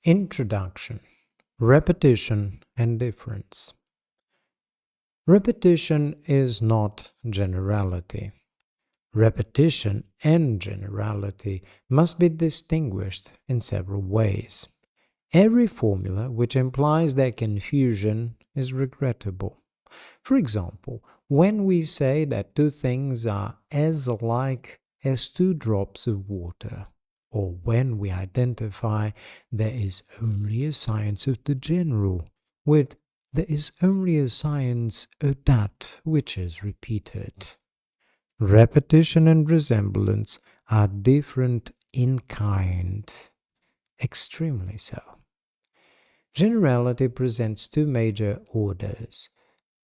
Introduction. Repetition and difference. Repetition is not generality. Repetition and generality must be distinguished in several ways. Every formula which implies their confusion is regrettable. For example, when we say that two things are as alike as two drops of water, or when we identify there is only a science of the general with there is only a science of that which is repeated. Repetition and resemblance are different in kind, extremely so. Generality presents two major orders: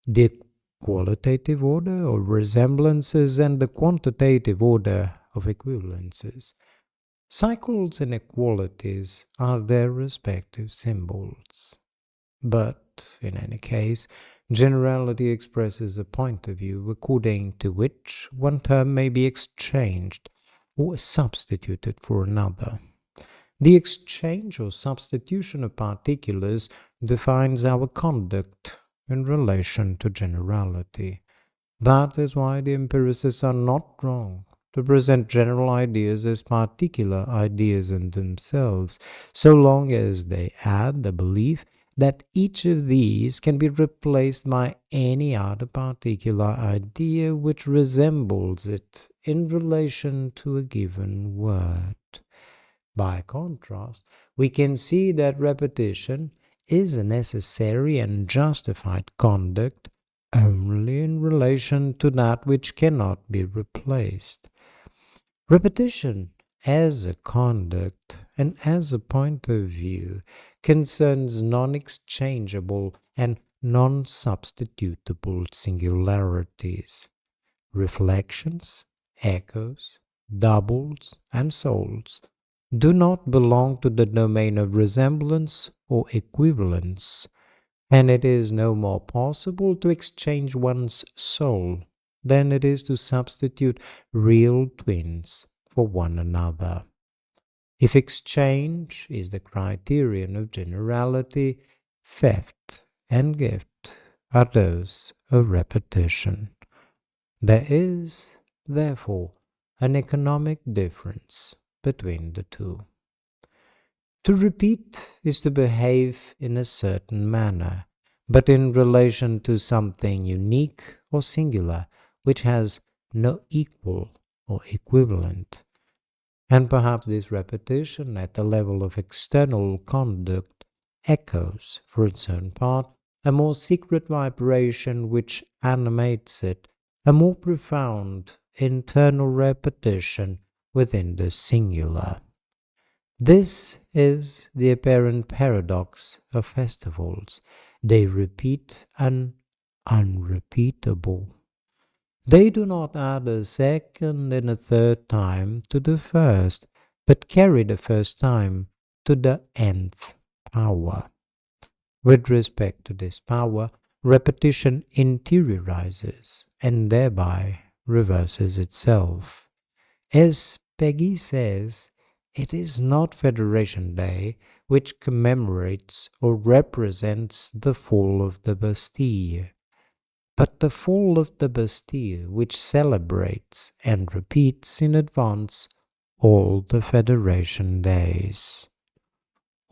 the qualitative order of resemblances and the quantitative order of equivalences. Cycles and equalities are their respective symbols. But, in any case, generality expresses a point of view according to which one term may be exchanged or substituted for another. The exchange or substitution of particulars defines our conduct in relation to generality. That is why the empiricists are not wrong to present general ideas as particular ideas in themselves, so long as they add the belief that each of these can be replaced by any other particular idea which resembles it in relation to a given word. By contrast, we can see that repetition is a necessary and justified conduct only in relation to that which cannot be replaced. Repetition as a conduct and as a point of view concerns non-exchangeable and non-substitutable singularities. Reflections, echoes, doubles, and souls do not belong to the domain of resemblance or equivalence, and it is no more possible to exchange one's soul than it is to substitute real twins for one another. If exchange is the criterion of generality, theft and gift are those of repetition. There is, therefore, an economic difference between the two. To repeat is to behave in a certain manner, but in relation to something unique or singular, which has no equal or equivalent. And perhaps this repetition at the level of external conduct echoes, for its own part, a more secret vibration which animates it, a more profound internal repetition within the singular. This is the apparent paradox of festivals. They repeat an unrepeatable. They do not add a second and a third time to the first, but carry the first time to the nth power. With respect to this power, repetition interiorizes and thereby reverses itself. As Peggy says, it is not Federation Day which commemorates or represents the fall of the Bastille, but the fall of the Bastille which celebrates and repeats in advance all the Federation Days.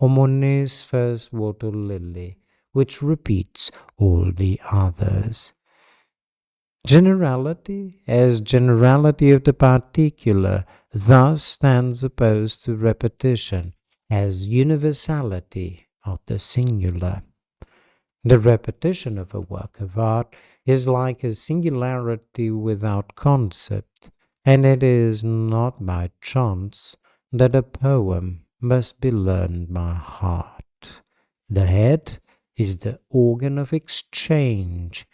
Omones first voto lily, which repeats all the others. Generality, as generality of the particular, thus stands opposed to repetition, as universality of the singular. The repetition of a work of art is like a singularity without concept, and it is not by chance that a poem must be learned by heart. The head is the organ of exchange,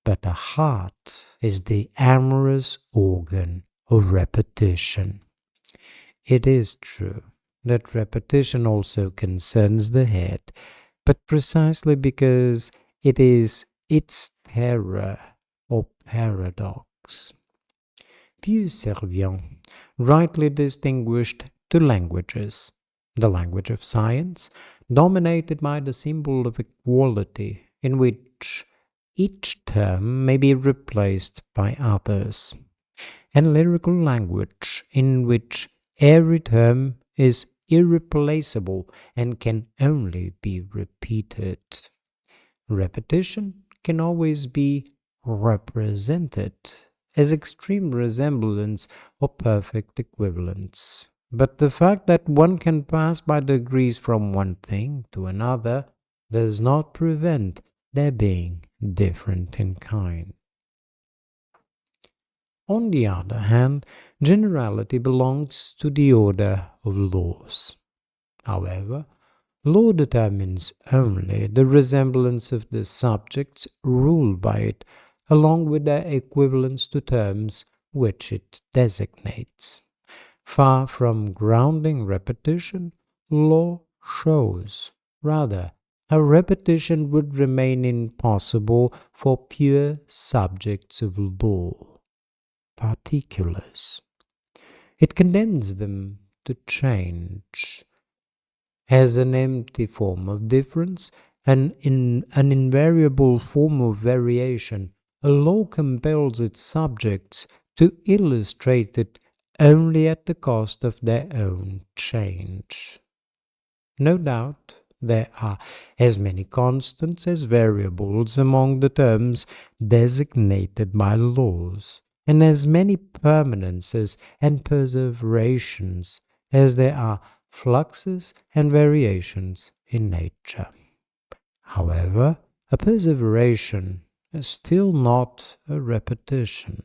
but the heart is the amorous organ of repetition. It is true that repetition also concerns the head, but precisely because it is its terror or paradox. Pius Servien rightly distinguished two languages, The language of science, dominated by the symbol of equality, in which each term may be replaced by others, and lyrical language, in which every term is irreplaceable and can only be repeated. Repetition can always be represented as extreme resemblance or perfect equivalence. But the fact that one can pass by degrees from one thing to another does not prevent their being different in kind. On the other hand, generality belongs to the order of laws. However, law determines only the resemblance of the subjects ruled by it, along with their equivalence to terms which it designates. Far from grounding repetition, law shows, rather, how repetition would remain impossible for pure subjects of law, particulars. It condemns them to change as an empty form of difference and in an invariable form of variation. A law compels its subjects to illustrate it only at the cost of their own change. No doubt there are as many constants as variables among the terms designated by laws, and as many permanences and perseverations as there are fluxes and variations in nature. However, a perseveration is still not a repetition.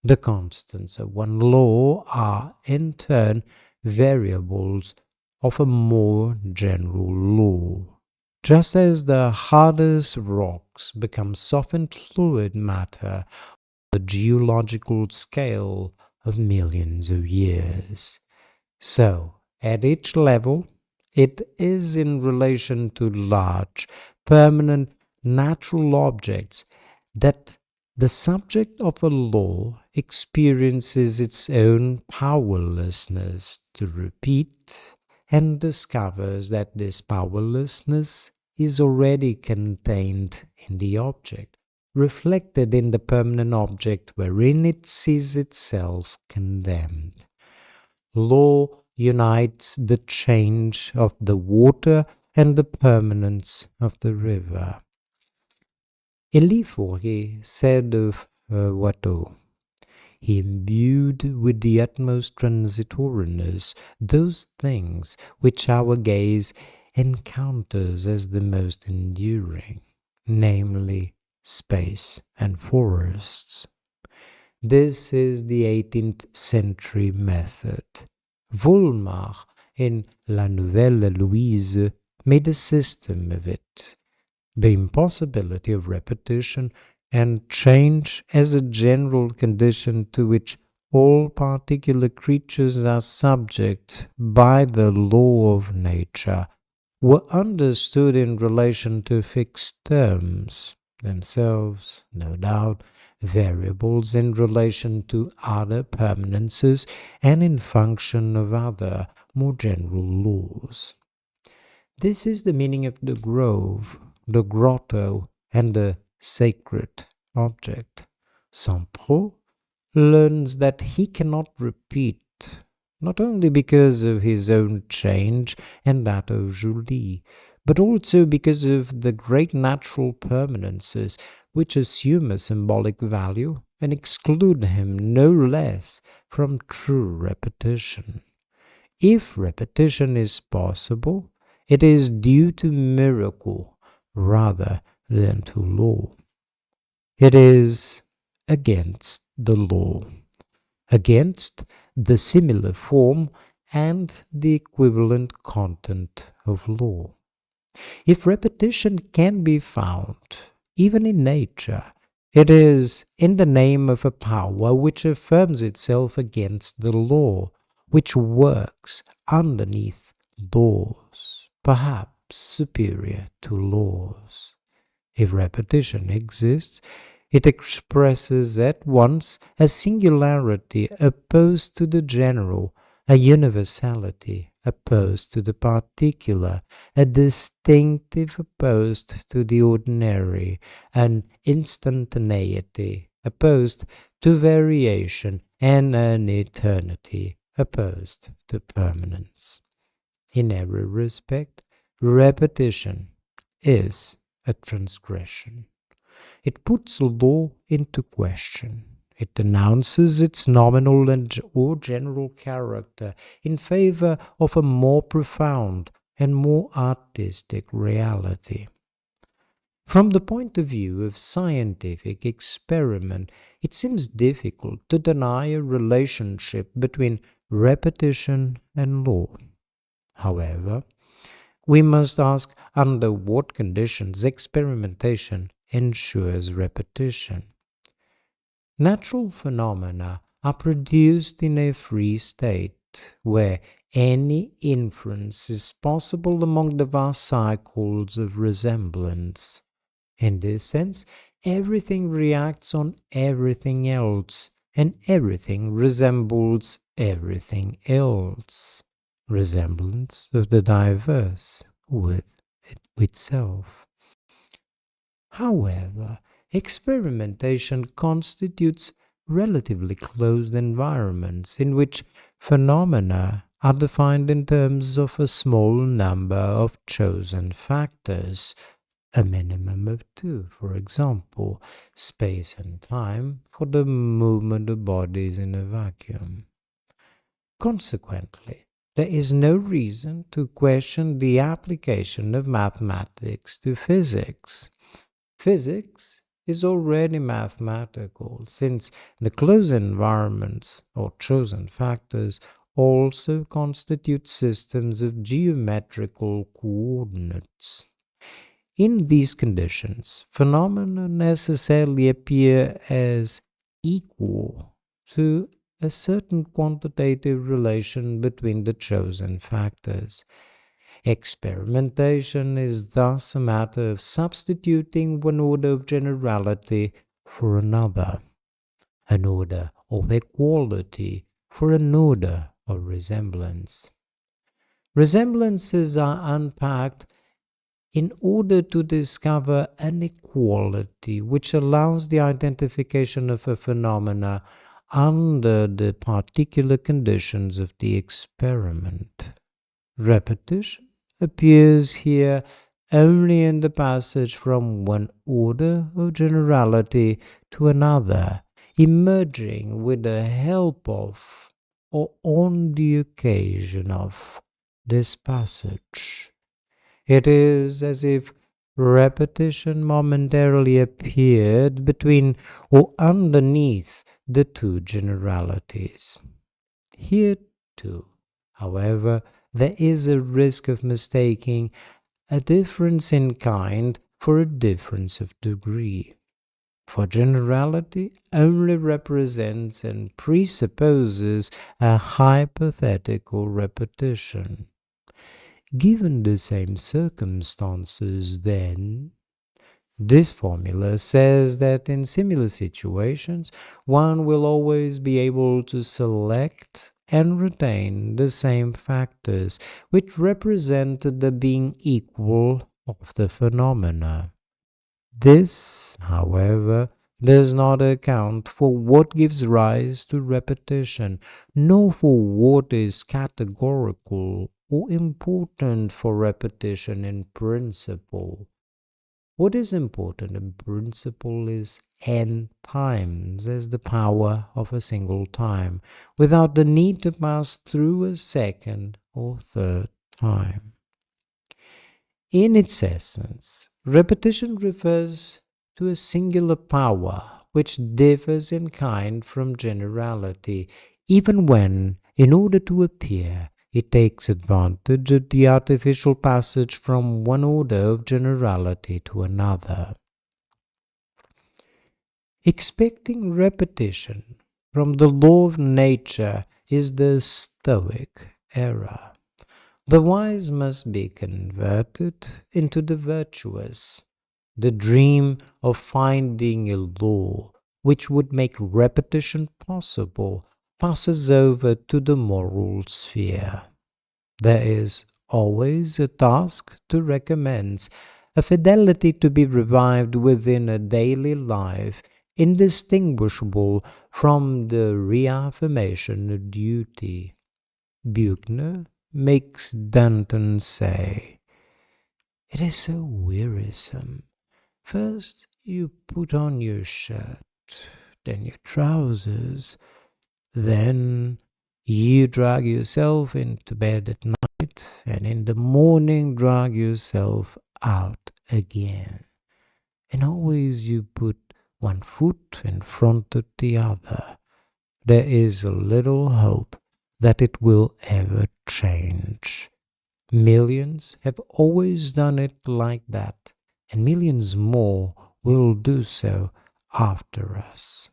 The constants of one law are, in turn, variables of a more general law, just as the hardest rocks become softened fluid matter on the geological scale of millions of years. So, at each level, it is in relation to large, permanent, natural objects that the subject of a law experiences its own powerlessness to repeat and discovers that this powerlessness is already contained in the object, reflected in the permanent object wherein it sees itself condemned. Law unites the change of the water and the permanence of the river. Élie Fourier said of Watteau, he imbued with the utmost transitoriness those things which our gaze encounters as the most enduring, namely space and forests. This is the 18th century method. Volmar, in La Nouvelle Louise, made a system of it. The impossibility of repetition and change as a general condition to which all particular creatures are subject by the law of nature were understood in relation to fixed terms, themselves, no doubt, variables in relation to other permanences and in function of other, more general laws. This is the meaning of the grove, the grotto, and the sacred object. Saint-Preux learns that he cannot repeat, not only because of his own change and that of Julie, but also because of the great natural permanences which assume a symbolic value and exclude him no less from true repetition. If repetition is possible, it is due to miracle rather than to law. It is against the law, against the similar form and the equivalent content of law. If repetition can be found, even in nature, it is in the name of a power which affirms itself against the law, which works underneath laws, perhaps superior to laws. If repetition exists, it expresses at once a singularity opposed to the general, a universality opposed to the particular, a distinctive opposed to the ordinary, an instantaneity opposed to variation, and an eternity opposed to permanence. In every respect, repetition is a transgression. It puts law into question. It denounces its nominal or general character in favor of a more profound and more artistic reality. From the point of view of scientific experiment, it seems difficult to deny a relationship between repetition and law. However, we must ask under what conditions experimentation ensures repetition. Natural phenomena are produced in a free state, where any inference is possible among the vast cycles of resemblance. In this sense, everything reacts on everything else, and everything resembles everything else. Resemblance of the diverse with itself. However, experimentation constitutes relatively closed environments in which phenomena are defined in terms of a small number of chosen factors, a minimum of two, for example, space and time for the movement of bodies in a vacuum. Consequently, there is no reason to question the application of mathematics to physics. Physics is already mathematical, since the closed environments or chosen factors also constitute systems of geometrical coordinates. In these conditions, phenomena necessarily appear as equal to a certain quantitative relation between the chosen factors. Experimentation is thus a matter of substituting one order of generality for another, an order of equality for an order of resemblance. Resemblances are unpacked in order to discover an equality which allows the identification of a phenomena under the particular conditions of the experiment. Repetition appears here only in the passage from one order of generality to another, emerging with the help of, or on the occasion of, this passage. It is as if repetition momentarily appeared between or underneath the two generalities. Here, too, however, there is a risk of mistaking a difference in kind for a difference of degree. For generality only represents and presupposes a hypothetical repetition. Given the same circumstances, then, this formula says that in similar situations, one will always be able to select and retain the same factors which represent the being equal of the phenomena. This, however, does not account for what gives rise to repetition, nor for what is categorical or important for repetition in principle. What is important in principle is n times as the power of a single time, without the need to pass through a second or third time. In its essence, repetition refers to a singular power which differs in kind from generality, even when, in order to appear, it takes advantage of the artificial passage from one order of generality to another. Expecting repetition from the law of nature is the Stoic error. The wise must be converted into the virtuous. The dream of finding a law which would make repetition possible passes over to the moral sphere. There is always a task to recommence, a fidelity to be revived within a daily life, indistinguishable from the reaffirmation of duty. Buchner makes Danton say, "It is so wearisome. First you put on your shirt, then your trousers, then you drag yourself into bed at night, and in the morning drag yourself out again. And always you put one foot in front of the other. There is little hope that it will ever change. Millions have always done it like that, and millions more will do so after us.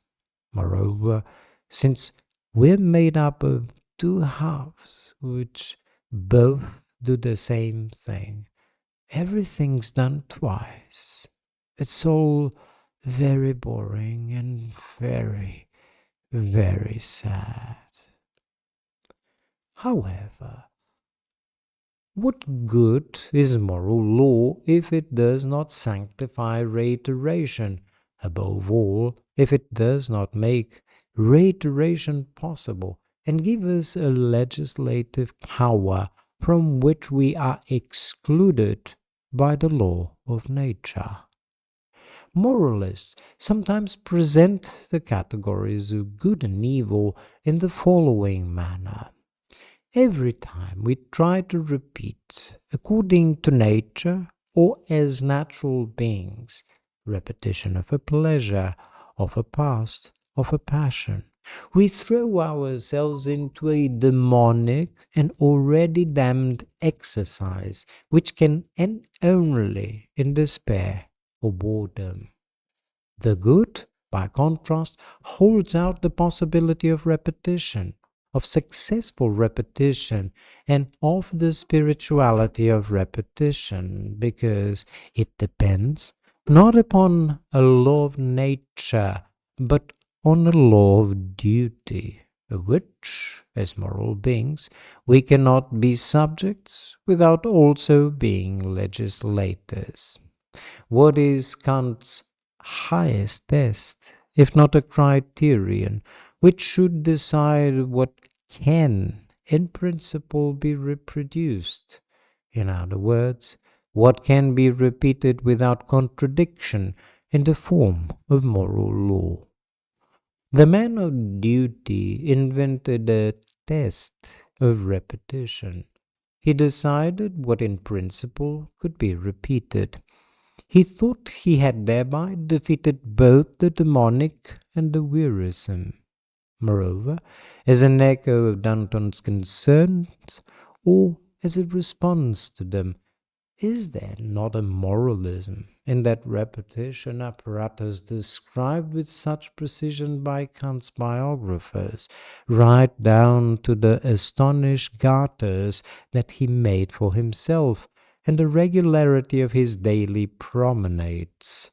Moreover, since we're made up of two halves which both do the same thing, everything's done twice. It's all very boring and very, very sad. However, what good is moral law if it does not sanctify reiteration? Above all, if it does not make reiteration possible and give us a legislative power from which we are excluded by the law of nature. Moralists sometimes present the categories of good and evil in the following manner. Every time we try to repeat, according to nature or as natural beings, repetition of a pleasure, of a past, of a passion, we throw ourselves into a demonic and already damned exercise which can end only in despair or boredom. The good, by contrast, holds out the possibility of repetition, of successful repetition, and of the spirituality of repetition, because it depends not upon a law of nature, but on a law of duty, of which, as moral beings, we cannot be subjects without also being legislators. What is Kant's highest test, if not a criterion, which should decide what can, in principle, be reproduced? In other words, what can be repeated without contradiction in the form of moral law? The man of duty invented a test of repetition. He decided what in principle could be repeated. He thought he had thereby defeated both the demonic and the wearisome. Moreover, as an echo of Danton's concerns, or as a response to them, is there not a moralism in that repetition apparatus described with such precision by Kant's biographers, right down to the astonished garters that he made for himself, and the regularity of his daily promenades,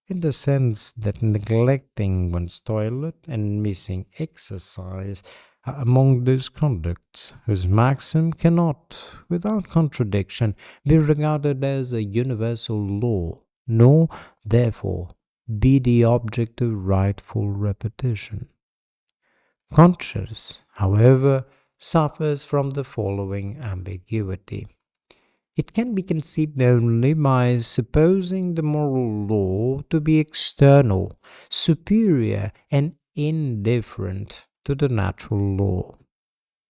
in the sense that neglecting one's toilet and missing exercise are among those conducts whose maxim cannot, without contradiction, be regarded as a universal law, nor, therefore, be the object of rightful repetition. Conscience, however, suffers from the following ambiguity. It can be conceived only by supposing the moral law to be external, superior, and indifferent to the natural law.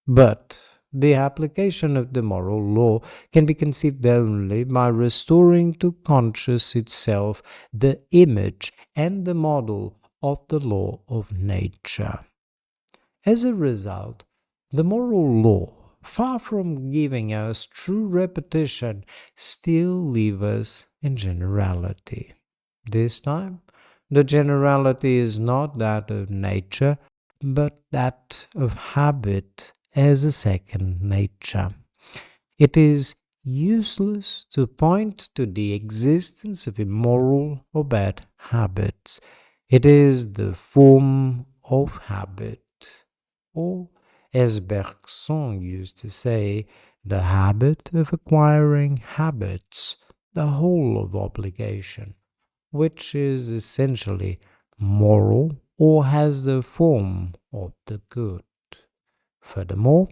But the application of the moral law can be conceived only by restoring to conscience itself the image and the model of the law of nature. As a result, the moral law, far from giving us true repetition, still leaves us in generality. This time, the generality is not that of nature, but that of habit as a second nature. It is useless to point to the existence of immoral or bad habits. It is the form of habit, or, as Bergson used to say, the habit of acquiring habits, the whole of obligation, which is essentially moral or has the form of the good. Furthermore,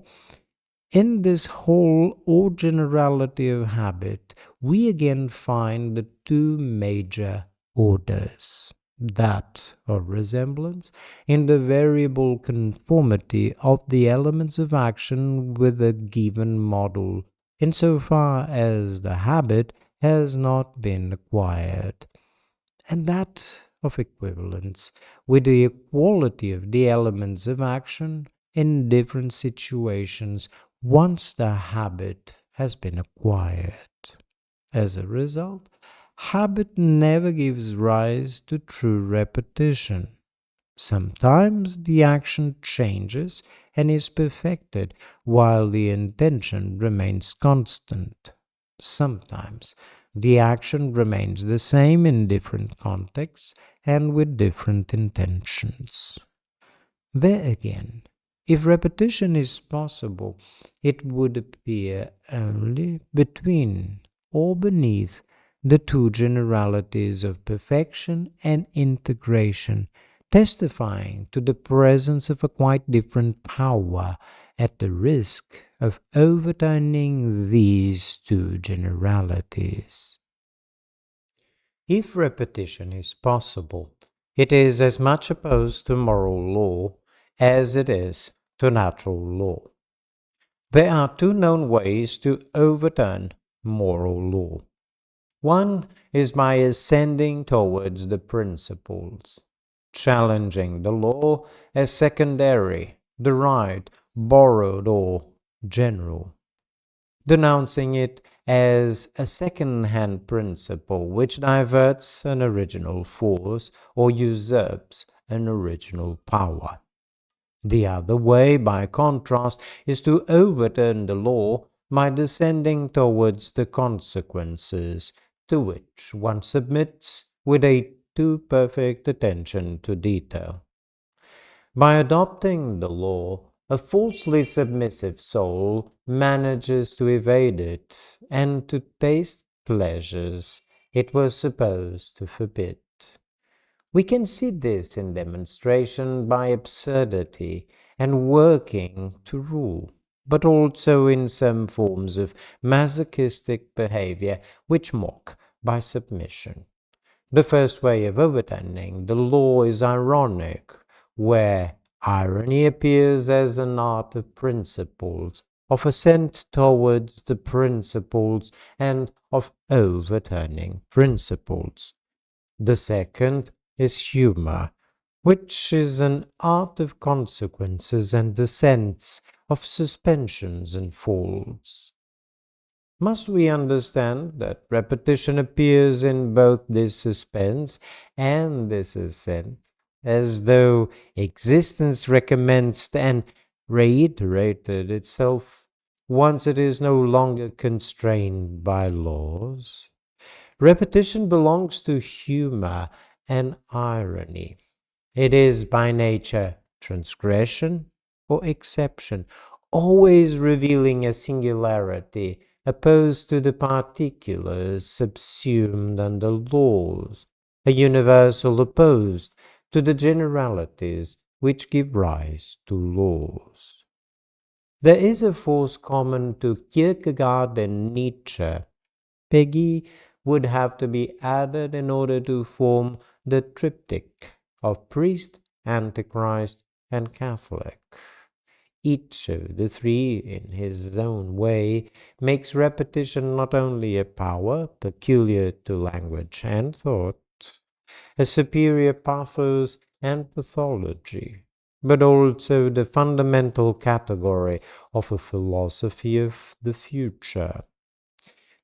in this whole or generality of habit, we again find the two major orders, that of resemblance in the variable conformity of the elements of action with a given model, insofar as the habit has not been acquired, and that of equivalence with the equality of the elements of action in different situations once the habit has been acquired. As a result, habit never gives rise to true repetition. Sometimes the action changes and is perfected while the intention remains constant. Sometimes the action remains the same in different contexts and with different intentions. There again, if repetition is possible, it would appear only between or beneath the two generalities of perfection and integration, testifying to the presence of a quite different power, at the risk of overturning these two generalities. If repetition is possible, it is as much opposed to moral law as it is to natural law. There are two known ways to overturn moral law. One is by ascending towards the principles, challenging the law as secondary, derived, borrowed, or general, denouncing it as a second-hand principle which diverts an original force or usurps an original power. The other way, by contrast, is to overturn the law by descending towards the consequences, to which one submits with a too perfect attention to detail. By adopting the law, a falsely submissive soul manages to evade it and to taste pleasures it was supposed to forbid. We can see this in demonstration by absurdity and working to rule, but also in some forms of masochistic behavior which mock by submission. The first way of overturning the law is ironic, where irony appears as an art of principles, of ascent towards the principles, and of overturning principles. The second is humor, which is an art of consequences and descents, of suspensions and falls. Must we understand that repetition appears in both this suspense and this ascent, as though existence recommenced and reiterated itself once it is no longer constrained by laws? Repetition belongs to humor and irony. It is by nature transgression or exception, always revealing a singularity opposed to the particulars subsumed under laws, a universal opposed to the generalities which give rise to laws. There is a force common to Kierkegaard and Nietzsche. Peggy would have to be added in order to form the triptych of priest, antichrist, and Catholic. Each of the three, in his own way, makes repetition not only a power peculiar to language and thought, a superior pathos and pathology, but also the fundamental category of a philosophy of the future.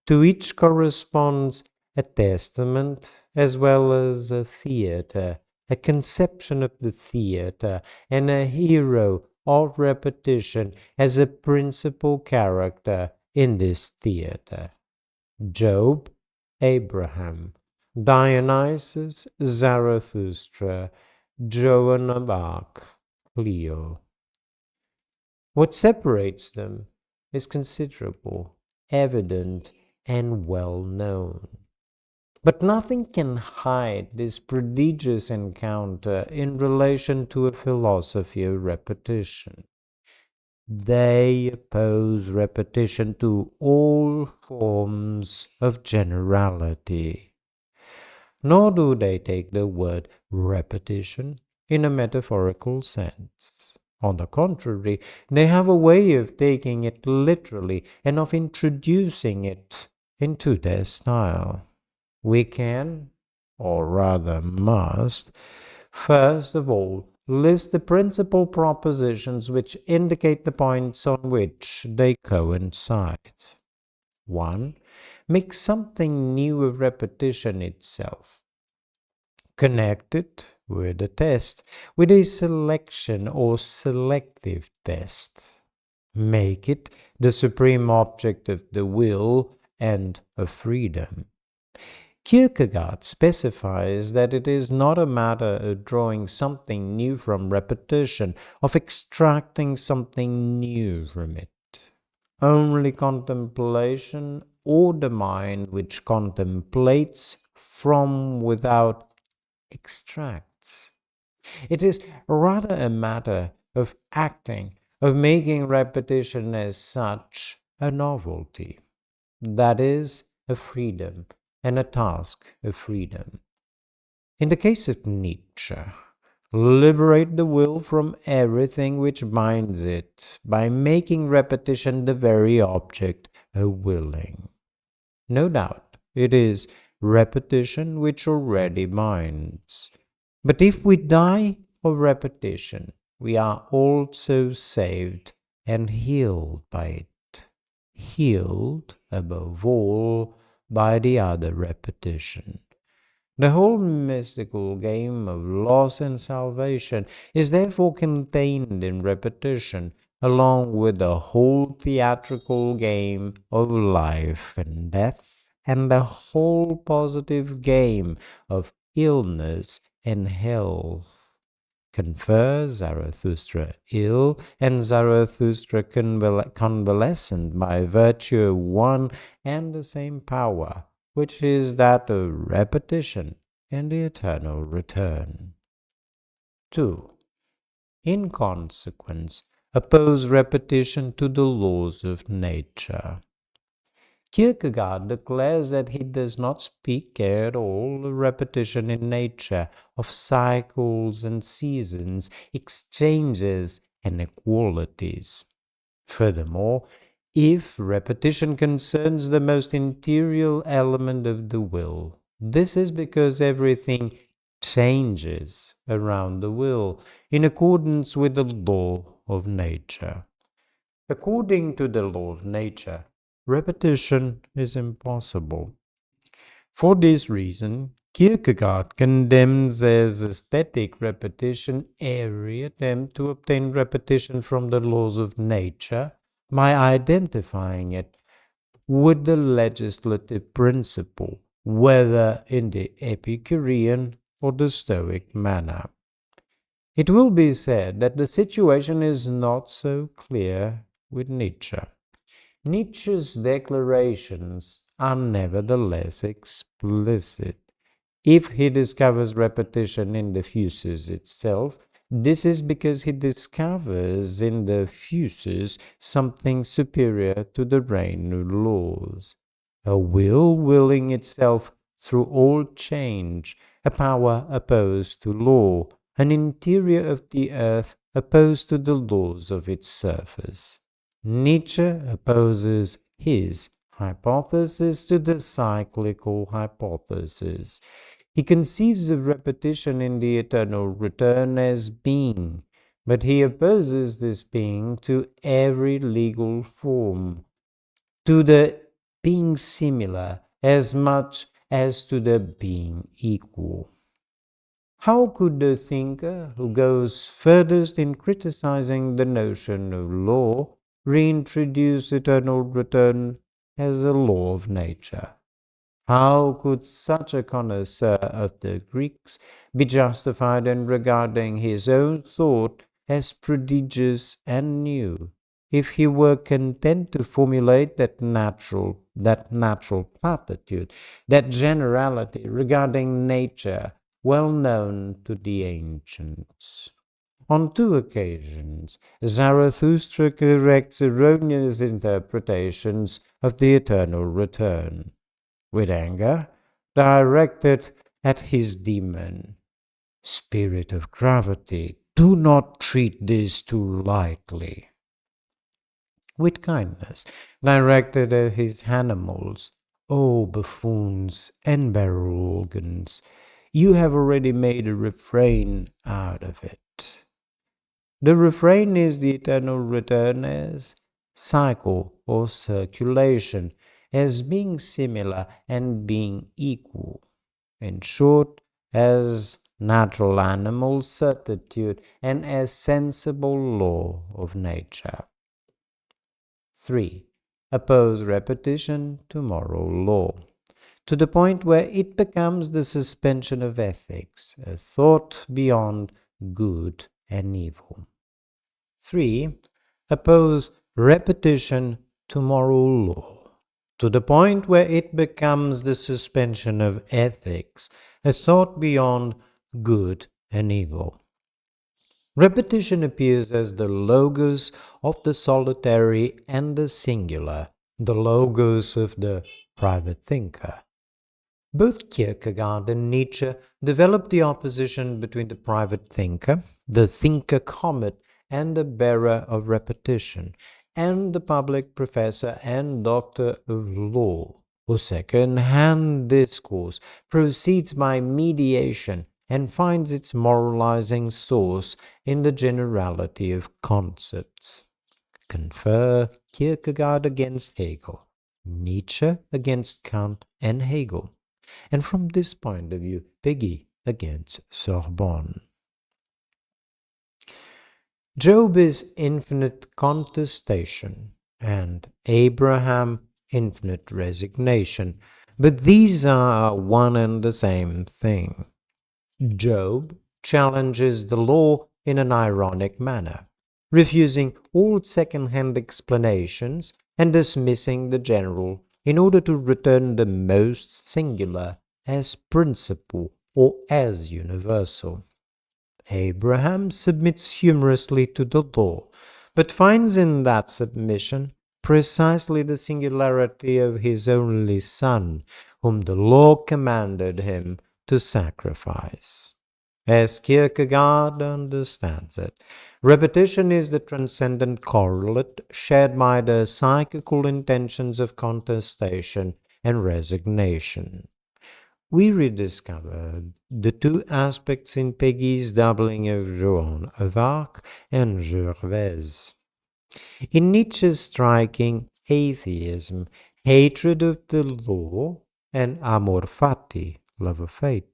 To each corresponds a testament as well as a theatre, a conception of the theatre, and a hero of repetition as a principal character in this theatre. Job, Abraham; Dionysus, Zarathustra; Joan of Arc, Cleo. What separates them is considerable, evident, and well known. But nothing can hide this prodigious encounter in relation to a philosophy of repetition. They oppose repetition to all forms of generality. Nor do they take the word repetition in a metaphorical sense. On the contrary, they have a way of taking it literally and of introducing it into their style. We can, or rather must, first of all, list the principal propositions which indicate the points on which they coincide. 1. Make something new of repetition itself. Connect it with a test, with a selection or selective test. Make it the supreme object of the will and of freedom. Kierkegaard specifies that it is not a matter of drawing something new from repetition, of extracting something new from it. Only contemplation, or the mind which contemplates from without, extracts. It is rather a matter of acting, of making repetition as such a novelty. That is, a freedom, and a task of freedom. In the case of Nietzsche, liberate the will from everything which binds it by making repetition the very object of willing. No doubt, it is repetition which already binds. But if we die of repetition, we are also saved and healed by it. Healed, above all, by the other repetition. The whole mystical game of loss and salvation is therefore contained in repetition, along with the whole theatrical game of life and death, and the whole positive game of illness and health. Confer Zarathustra ill and Zarathustra convalescent by virtue of one and the same power, which is that of repetition and the eternal return. 2. In consequence, oppose repetition to the laws of nature. Kierkegaard declares that he does not speak at all of repetition in nature, of cycles and seasons, exchanges and equalities. Furthermore, if repetition concerns the most interior element of the will, this is because everything changes around the will in accordance with the law of nature. According to the law of nature, repetition is impossible. For this reason, Kierkegaard condemns as aesthetic repetition every attempt to obtain repetition from the laws of nature by identifying it with the legislative principle, whether in the Epicurean or the Stoic manner. It will be said that the situation is not so clear with Nietzsche. Nietzsche's declarations are nevertheless explicit. If he discovers repetition in the fusus itself, this is because he discovers in the fusus something superior to the reign of laws. A will willing itself through all change, a power opposed to law, an interior of the earth opposed to the laws of its surface. Nietzsche opposes his hypothesis to the cyclical hypothesis. He conceives of repetition in the eternal return as being, but he opposes this being to every legal form, to the being similar as much as to the being equal. How could the thinker who goes furthest in criticizing the notion of law reintroduce eternal return as a law of nature? How could such a connoisseur of the Greeks be justified in regarding his own thought as prodigious and new, if he were content to formulate that natural platitude, that generality regarding nature well known to the ancients. On two occasions, Zarathustra corrects erroneous interpretations of the eternal return, with anger directed at his demon. Spirit of gravity, do not treat this too lightly. With kindness directed at his animals, O buffoons and barrel organs, you have already made a refrain out of it. The refrain is the eternal return as cycle or circulation, as being similar and being equal. In short, as natural animal certitude and as sensible law of nature. 3. Oppose repetition to moral law, to the point where it becomes the suspension of ethics, a thought beyond good and evil. 3. Oppose repetition to moral law, to the point where it becomes the suspension of ethics, a thought beyond good and evil. Repetition appears as the logos of the solitary and the singular, the logos of the private thinker. Both Kierkegaard and Nietzsche developed the opposition between the private thinker, the thinker comet, and the bearer of repetition, and the public professor and doctor of law, whose second-hand discourse proceeds by mediation and finds its moralizing source in the generality of concepts. Confer Kierkegaard against Hegel, Nietzsche against Kant and Hegel, and from this point of view, Péguy against Sorbonne. Job is infinite contestation, and Abraham infinite resignation, but these are one and the same thing. Job challenges the law in an ironic manner, refusing all second-hand explanations and dismissing the general in order to return the most singular as principle or as universal. Abraham submits humorously to the law, but finds in that submission precisely the singularity of his only son, whom the law commanded him to sacrifice. As Kierkegaard understands it, repetition is the transcendent correlate shared by the psychical intentions of contestation and resignation. We rediscover the two aspects in Peggy's doubling of Joan of Arc and Gervaise. In Nietzsche's striking atheism, hatred of the law, and amor fati, love of fate,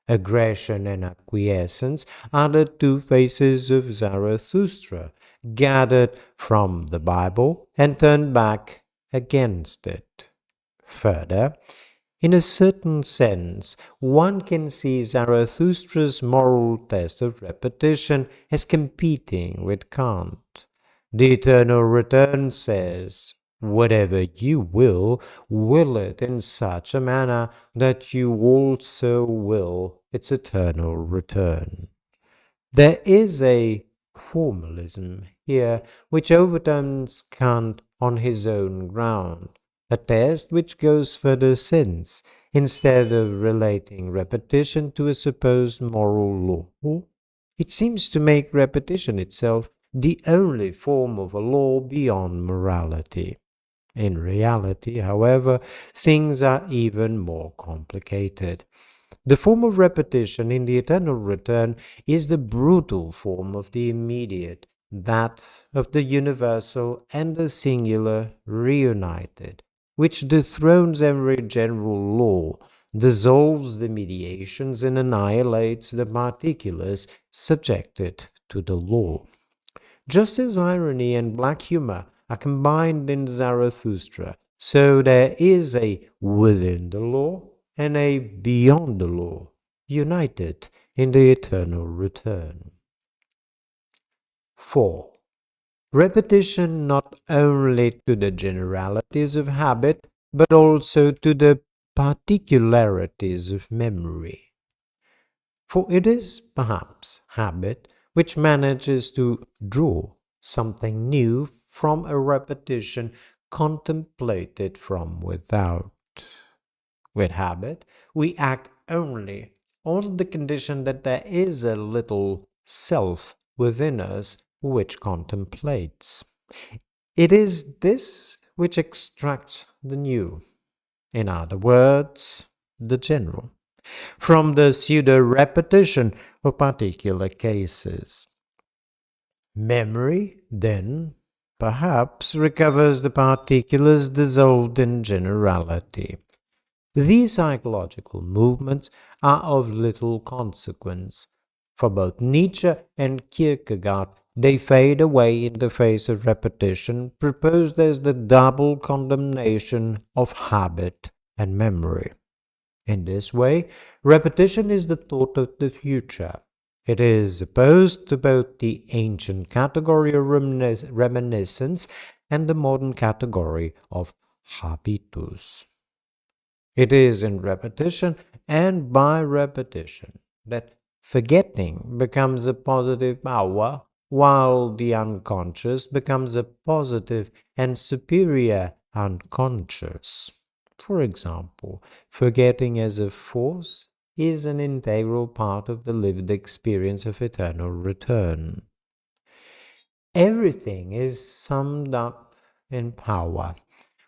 aggression and acquiescence are the two faces of Zarathustra, gathered from the Bible and turned back against it. Further, in a certain sense, one can see Zarathustra's moral test of repetition as competing with Kant. The eternal return says, whatever you will it in such a manner that you also will its eternal return. There is a formalism here which overturns Kant on his own ground, a test which goes further since, instead of relating repetition to a supposed moral law, it seems to make repetition itself the only form of a law beyond morality. In reality, however, things are even more complicated. The form of repetition in the eternal return is the brutal form of the immediate, that of the universal and the singular reunited, which dethrones every general law, dissolves the mediations, and annihilates the particulars subjected to the law. Just as irony and black humor are combined in Zarathustra, so there is a within the law and a beyond the law, united in the eternal return. 4. Repetition not only to the generalities of habit, but also to the particularities of memory. For it is, perhaps, habit which manages to draw something new from a repetition contemplated from without. With habit, we act only on the condition that there is a little self within us which contemplates. It is this which extracts the new, in other words, the general, from the pseudo repetition of particular cases. Memory, then, perhaps recovers the particulars dissolved in generality. These psychological movements are of little consequence. For both Nietzsche and Kierkegaard, they fade away in the face of repetition, proposed as the double condemnation of habit and memory. In this way, repetition is the thought of the future. It is opposed to both the ancient category of reminiscence and the modern category of habitus. It is in repetition and by repetition that forgetting becomes a positive power, while the unconscious becomes a positive and superior unconscious. For example, forgetting as a force is an integral part of the lived experience of eternal return. Everything is summed up in power.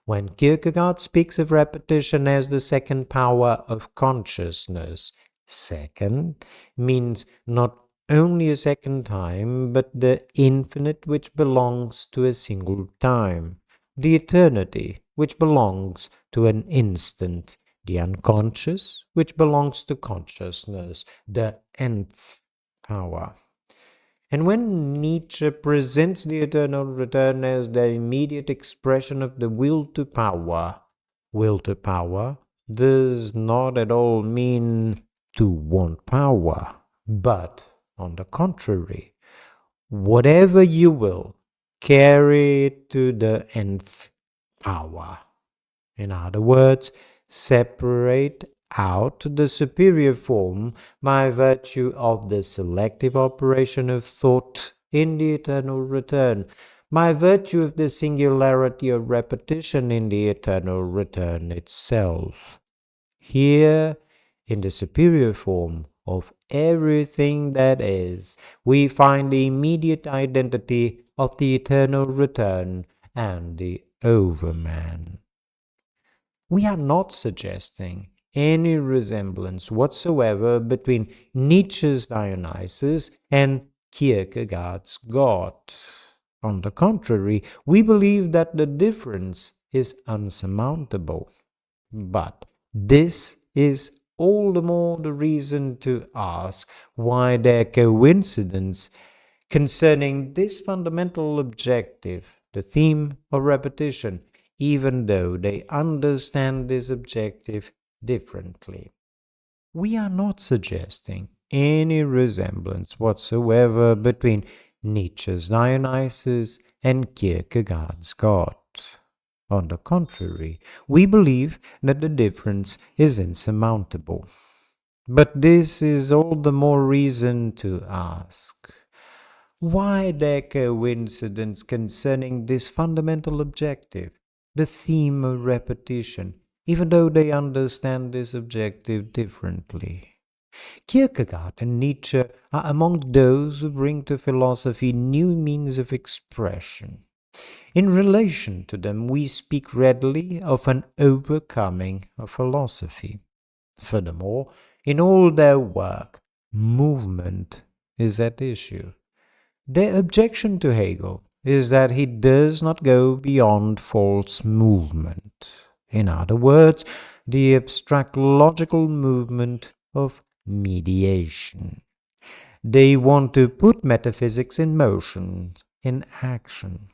When Kierkegaard speaks of repetition as the second power of consciousness, second means not only a second time, but the infinite which belongs to a single time, the eternity which belongs to an instant, the unconscious which belongs to consciousness, the nth power. And when Nietzsche presents the eternal return as the immediate expression of the will to power does not at all mean to want power, but, on the contrary, whatever you will, carry it to the nth power. In other words, separate out the superior form by virtue of the selective operation of thought in the eternal return, by virtue of the singularity of repetition in the eternal return itself. Here, in the superior form of everything that is, we find the immediate identity of the eternal return and the overman. We are not suggesting any resemblance whatsoever between Nietzsche's Dionysus and Kierkegaard's God. On the contrary, we believe that the difference is unsurmountable. But this is all the more the reason to ask why their coincidence concerning this fundamental objective, the theme of repetition, even though they understand this objective differently. We are not suggesting any resemblance whatsoever between Nietzsche's Dionysus and Kierkegaard's God. On the contrary, we believe that the difference is insurmountable. But this is all the more reason to ask, why their coincidence concerning this fundamental objective, the theme of repetition, even though they understand this objective differently? Kierkegaard and Nietzsche are among those who bring to philosophy new means of expression. In relation to them, we speak readily of an overcoming of philosophy. Furthermore, in all their work, movement is at issue. Their objection to Hegel is that he does not go beyond false movement. In other words, the abstract logical movement of mediation. They want to put metaphysics in motion, in action.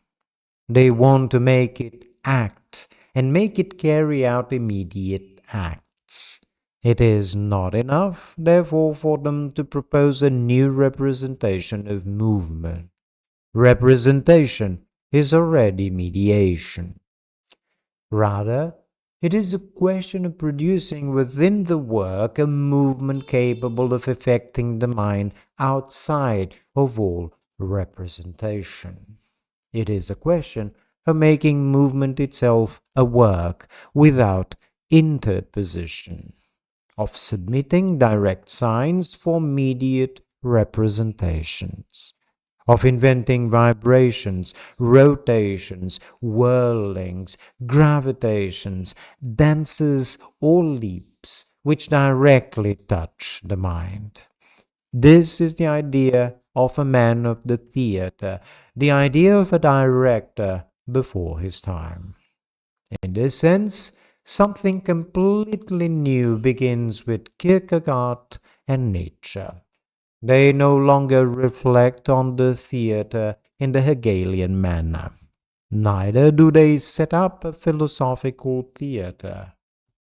They want to make it act and make it carry out immediate acts. It is not enough, therefore, for them to propose a new representation of movement. Representation is already mediation. Rather, it is a question of producing within the work a movement capable of affecting the mind outside of all representation. It is a question of making movement itself a work without interposition, of submitting direct signs for mediate representations, of inventing vibrations, rotations, whirlings, gravitations, dances, or leaps which directly touch the mind. This is the idea of a man of the theatre, the idea of a director before his time. In this sense, something completely new begins with Kierkegaard and Nietzsche. They no longer reflect on the theatre in the Hegelian manner. Neither do they set up a philosophical theatre.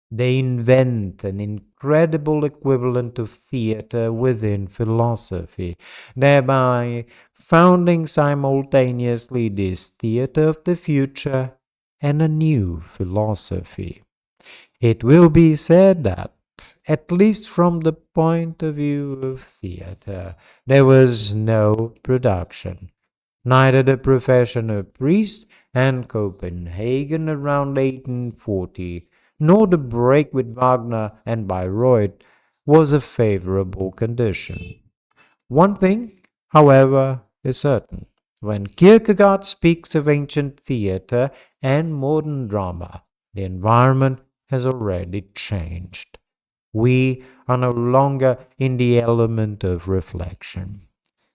They invent an incredible equivalent of theatre within philosophy, thereby founding simultaneously this theatre of the future and a new philosophy. It will be said that, at least from the point of view of theatre, there was no production. Neither the profession of priest and Copenhagen around 1840, nor the break with Wagner and Bayreuth was a favorable condition. One thing, however, is certain. When Kierkegaard speaks of ancient theatre and modern drama, the environment has already changed. We are no longer in the element of reflection.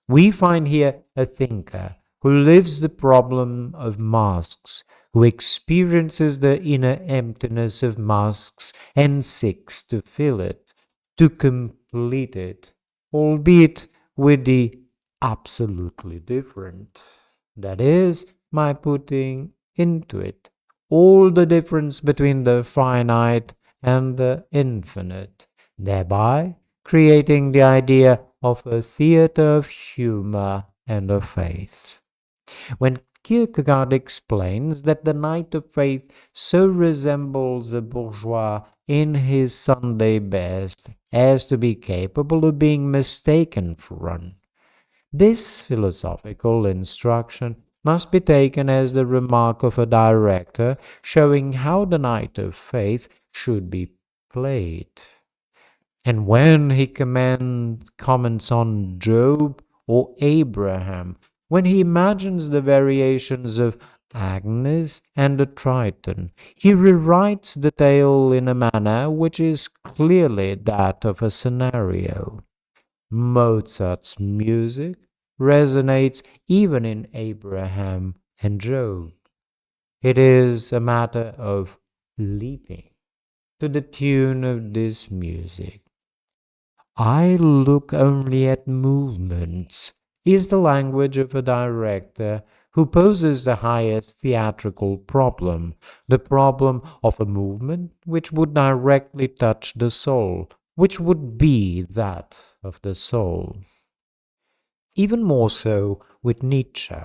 We find here a thinker who lives the problem of masks, who experiences the inner emptiness of masks and seeks to fill it, to complete it, albeit with the absolutely different. That is, my putting into it all the difference between the finite and the infinite, thereby creating the idea of a theatre of humor and of faith. When Kierkegaard explains that the knight of faith so resembles a bourgeois in his Sunday best as to be capable of being mistaken for one, this philosophical instruction must be taken as the remark of a director showing how the knight of faith should be played. And when he comments on Job or Abraham, when he imagines the variations of Agnes and the Triton, he rewrites the tale in a manner which is clearly that of a scenario. Mozart's music resonates even in Abraham and Job. It is a matter of leaping to the tune of this music. I look only at movements is the language of a director who poses the highest theatrical problem, the problem of a movement which would directly touch the soul, which would be that of the soul. Even more so with Nietzsche.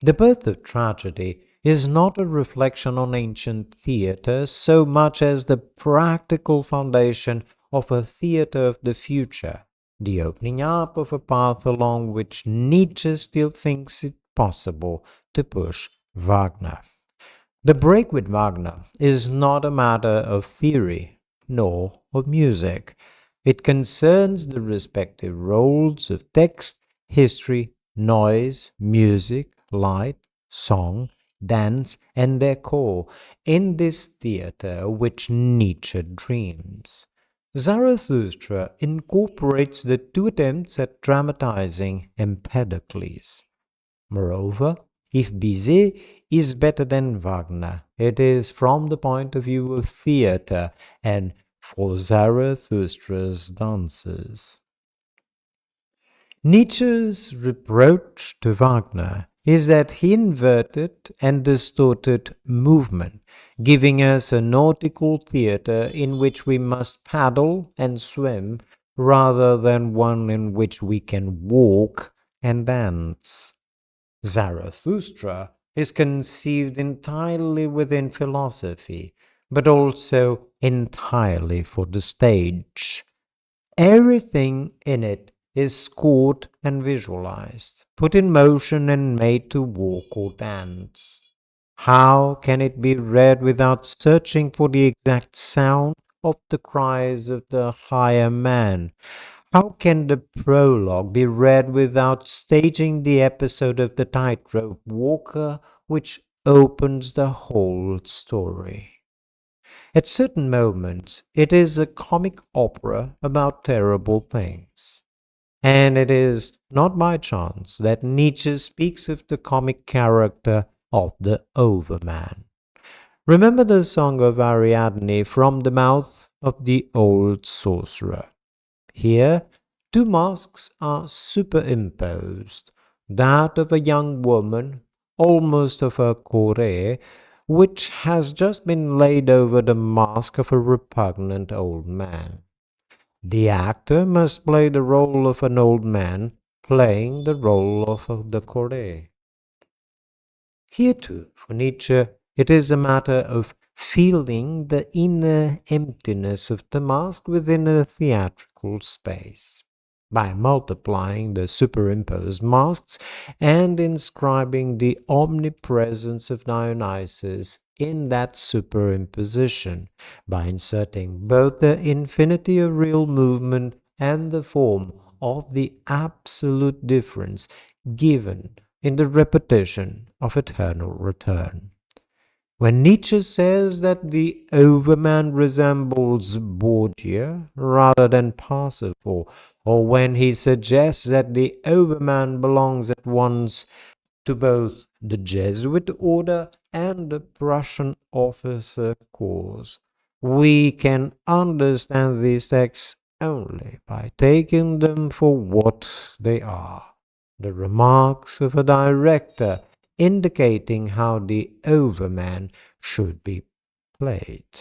The Birth of Tragedy is not a reflection on ancient theatre so much as the practical foundation of a theatre of the future, the opening up of a path along which Nietzsche still thinks it possible to push Wagner. The break with Wagner is not a matter of theory, nor of music. It concerns the respective roles of text, history, noise, music, light, song, dance, and decor in this theatre which Nietzsche dreams. Zarathustra incorporates the two attempts at dramatizing Empedocles. Moreover, if Bizet is better than Wagner, it is from the point of view of theatre and for Zarathustra's dances. Nietzsche's reproach to Wagner is that he inverted and distorted movement, giving us a nautical theatre in which we must paddle and swim rather than one in which we can walk and dance. Zarathustra is conceived entirely within philosophy, but also entirely for the stage. Everything in it is scored and visualized, put in motion and made to walk or dance. How can it be read without searching for the exact sound of the cries of the higher man? How can the prologue be read without staging the episode of the tightrope walker which opens the whole story? At certain moments, it is a comic opera about terrible things. And it is not by chance that Nietzsche speaks of the comic character of the Overman. Remember the song of Ariadne from the mouth of the old sorcerer. Here, two masks are superimposed, that of a young woman, almost of a Corée, which has just been laid over the mask of a repugnant old man. The actor must play the role of an old man playing the role of the Corée. Here too, for Nietzsche, it is a matter of feeling the inner emptiness of the mask within a theatrical space. By multiplying the superimposed masks and inscribing the omnipresence of Dionysus in that superimposition, by inserting both the infinity of real movement and the form of the absolute difference given in the repetition of eternal return. When Nietzsche says that the Overman resembles Borgia rather than Parsifal, or when he suggests that the Overman belongs at once to both the Jesuit order and the Prussian officer corps, we can understand these texts only by taking them for what they are, the remarks of a director indicating how the Overman should be played.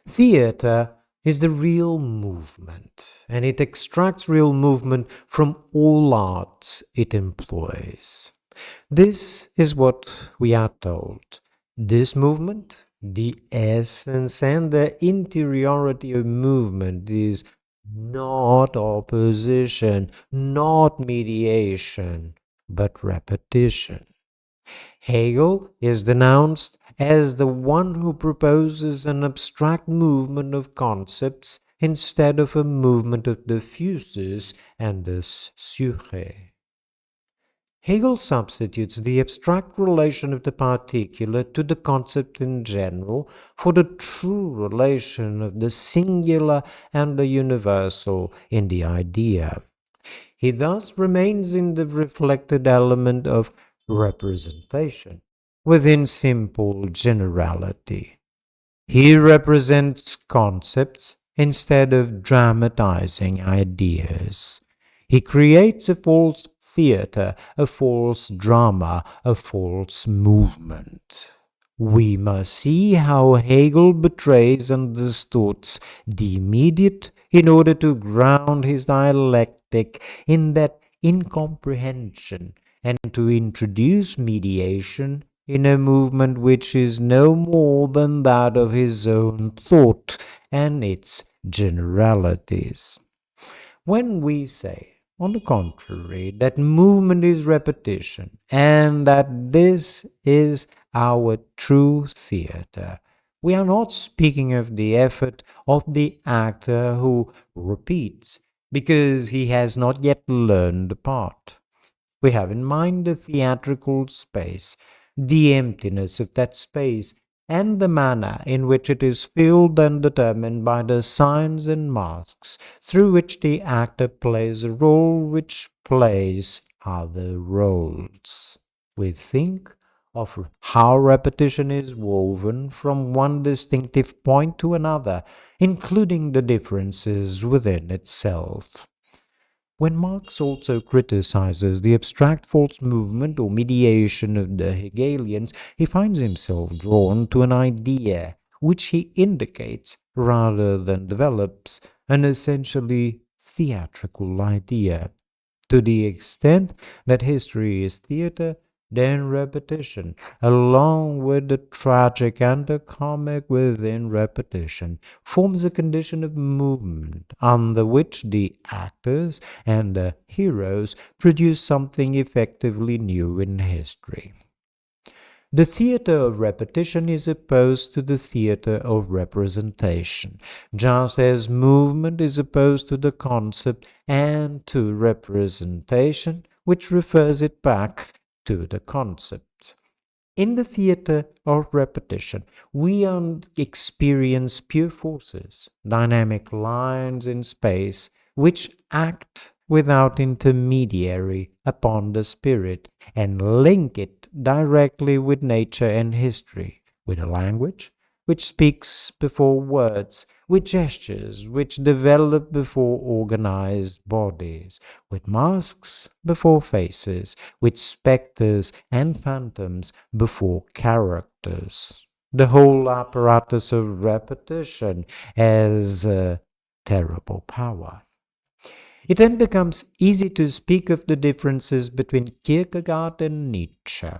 Theater is the real movement, and it extracts real movement from all arts it employs. This is what we are told. This movement, the essence and the interiority of movement, is not opposition, not mediation, but repetition. Hegel is denounced as the one who proposes an abstract movement of concepts instead of a movement of the fusus and the sujet. Hegel substitutes the abstract relation of the particular to the concept in general for the true relation of the singular and the universal in the idea. He thus remains in the reflected element of representation within simple generality. He represents concepts instead of dramatizing ideas. He creates a false theater, a false drama, a false movement. We must see how Hegel betrays and distorts the immediate in order to ground his dialectic in that incomprehension and to introduce mediation in a movement which is no more than that of his own thought and its generalities. When we say, on the contrary, that movement is repetition and that this is our true theater, we are not speaking of the effort of the actor who repeats because he has not yet learned the part. We have in mind the theatrical space, the emptiness of that space, and the manner in which it is filled and determined by the signs and masks through which the actor plays a role which plays other roles. We think of how repetition is woven from one distinctive point to another, including the differences within itself. When Marx also criticizes the abstract false movement or mediation of the Hegelians, he finds himself drawn to an idea which he indicates rather than develops, an essentially theatrical idea. To the extent that history is theater, then repetition, along with the tragic and the comic within repetition, forms a condition of movement under which the actors and the heroes produce something effectively new in history. The theater of repetition is opposed to the theater of representation, just as movement is opposed to the concept and to representation, which refers it back to the concept. In the theater of repetition, we experience pure forces, dynamic lines in space, which act without intermediary upon the spirit and link it directly with nature and history, with a language which speaks before words, with gestures which develop before organized bodies, with masks before faces, with specters and phantoms before characters. The whole apparatus of repetition has a terrible power. It then becomes easy to speak of the differences between Kierkegaard and Nietzsche.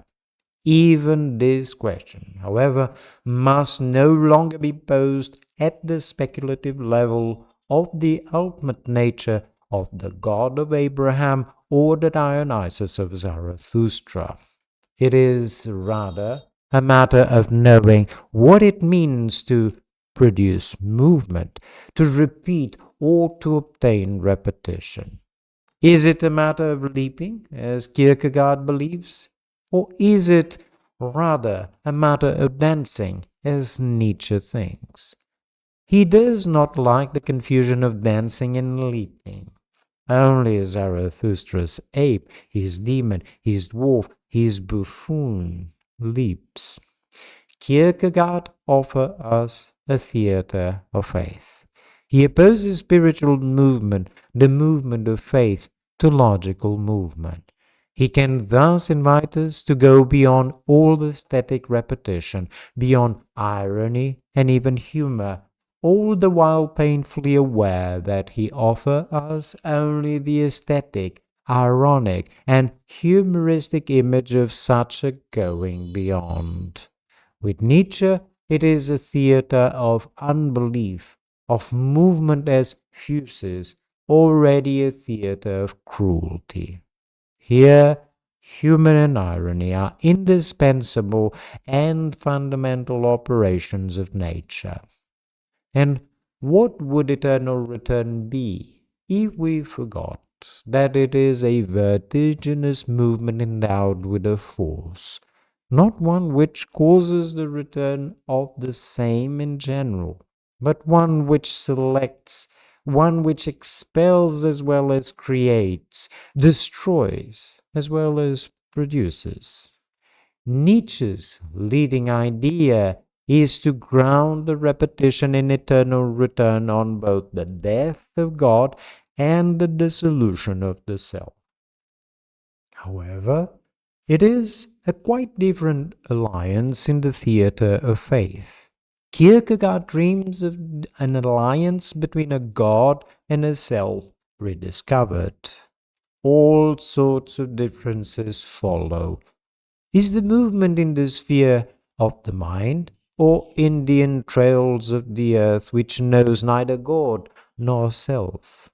Even this question, however, must no longer be posed at the speculative level of the ultimate nature of the God of Abraham or the Dionysus of Zarathustra. It is rather a matter of knowing what it means to produce movement, to repeat, or to obtain repetition. Is it a matter of leaping, as Kierkegaard believes? Or is it rather a matter of dancing, as Nietzsche thinks? He does not like the confusion of dancing and leaping. Only Zarathustra's ape, his demon, his dwarf, his buffoon leaps. Kierkegaard offers us a theater of faith. He opposes spiritual movement, the movement of faith, to logical movement. He can thus invite us to go beyond all the static repetition, beyond irony and even humor, all the while painfully aware that he offers us only the aesthetic, ironic, and humoristic image of such a going beyond. With Nietzsche, it is a theater of unbelief, of movement as fuses, already a theater of cruelty. Here, humor and irony are indispensable and fundamental operations of nature. And what would eternal return be if we forgot that it is a vertiginous movement endowed with a force, not one which causes the return of the same in general, but one which selects, one which expels as well as creates, destroys as well as produces? Nietzsche's leading idea is to ground the repetition in eternal return on both the death of God and the dissolution of the self. However, it is a quite different alliance in the theater of faith. Kierkegaard dreams of an alliance between a God and a self rediscovered. All sorts of differences follow. Is the movement in the sphere of the mind, or in the entrails of the earth which knows neither God nor self?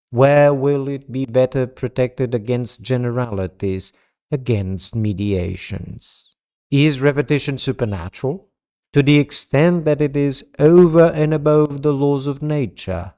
Where will it be better protected against generalities, against mediations? Is repetition supernatural, to the extent that it is over and above the laws of nature?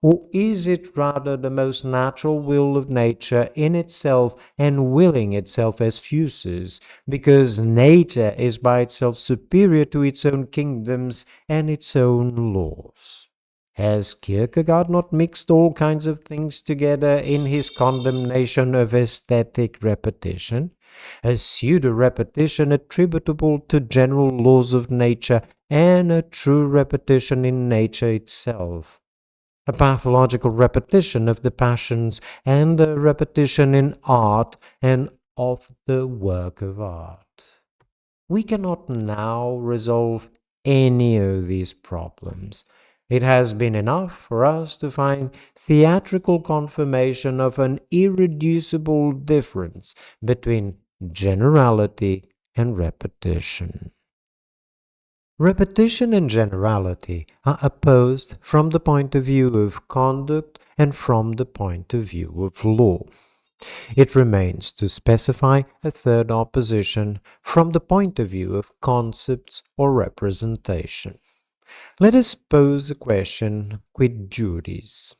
Or is it rather the most natural will of nature in itself and willing itself as fuses, because nature is by itself superior to its own kingdoms and its own laws? Has Kierkegaard not mixed all kinds of things together in his condemnation of aesthetic repetition? A pseudo-repetition attributable to general laws of nature and a true repetition in nature itself. A pathological repetition of the passions and a repetition in art and of the work of art. We cannot now resolve any of these problems. It has been enough for us to find theatrical confirmation of an irreducible difference between generality and repetition. Repetition and generality are opposed from the point of view of conduct and from the point of view of law. It remains to specify a third opposition from the point of view of concepts or representation. Let us pose a question quid juris.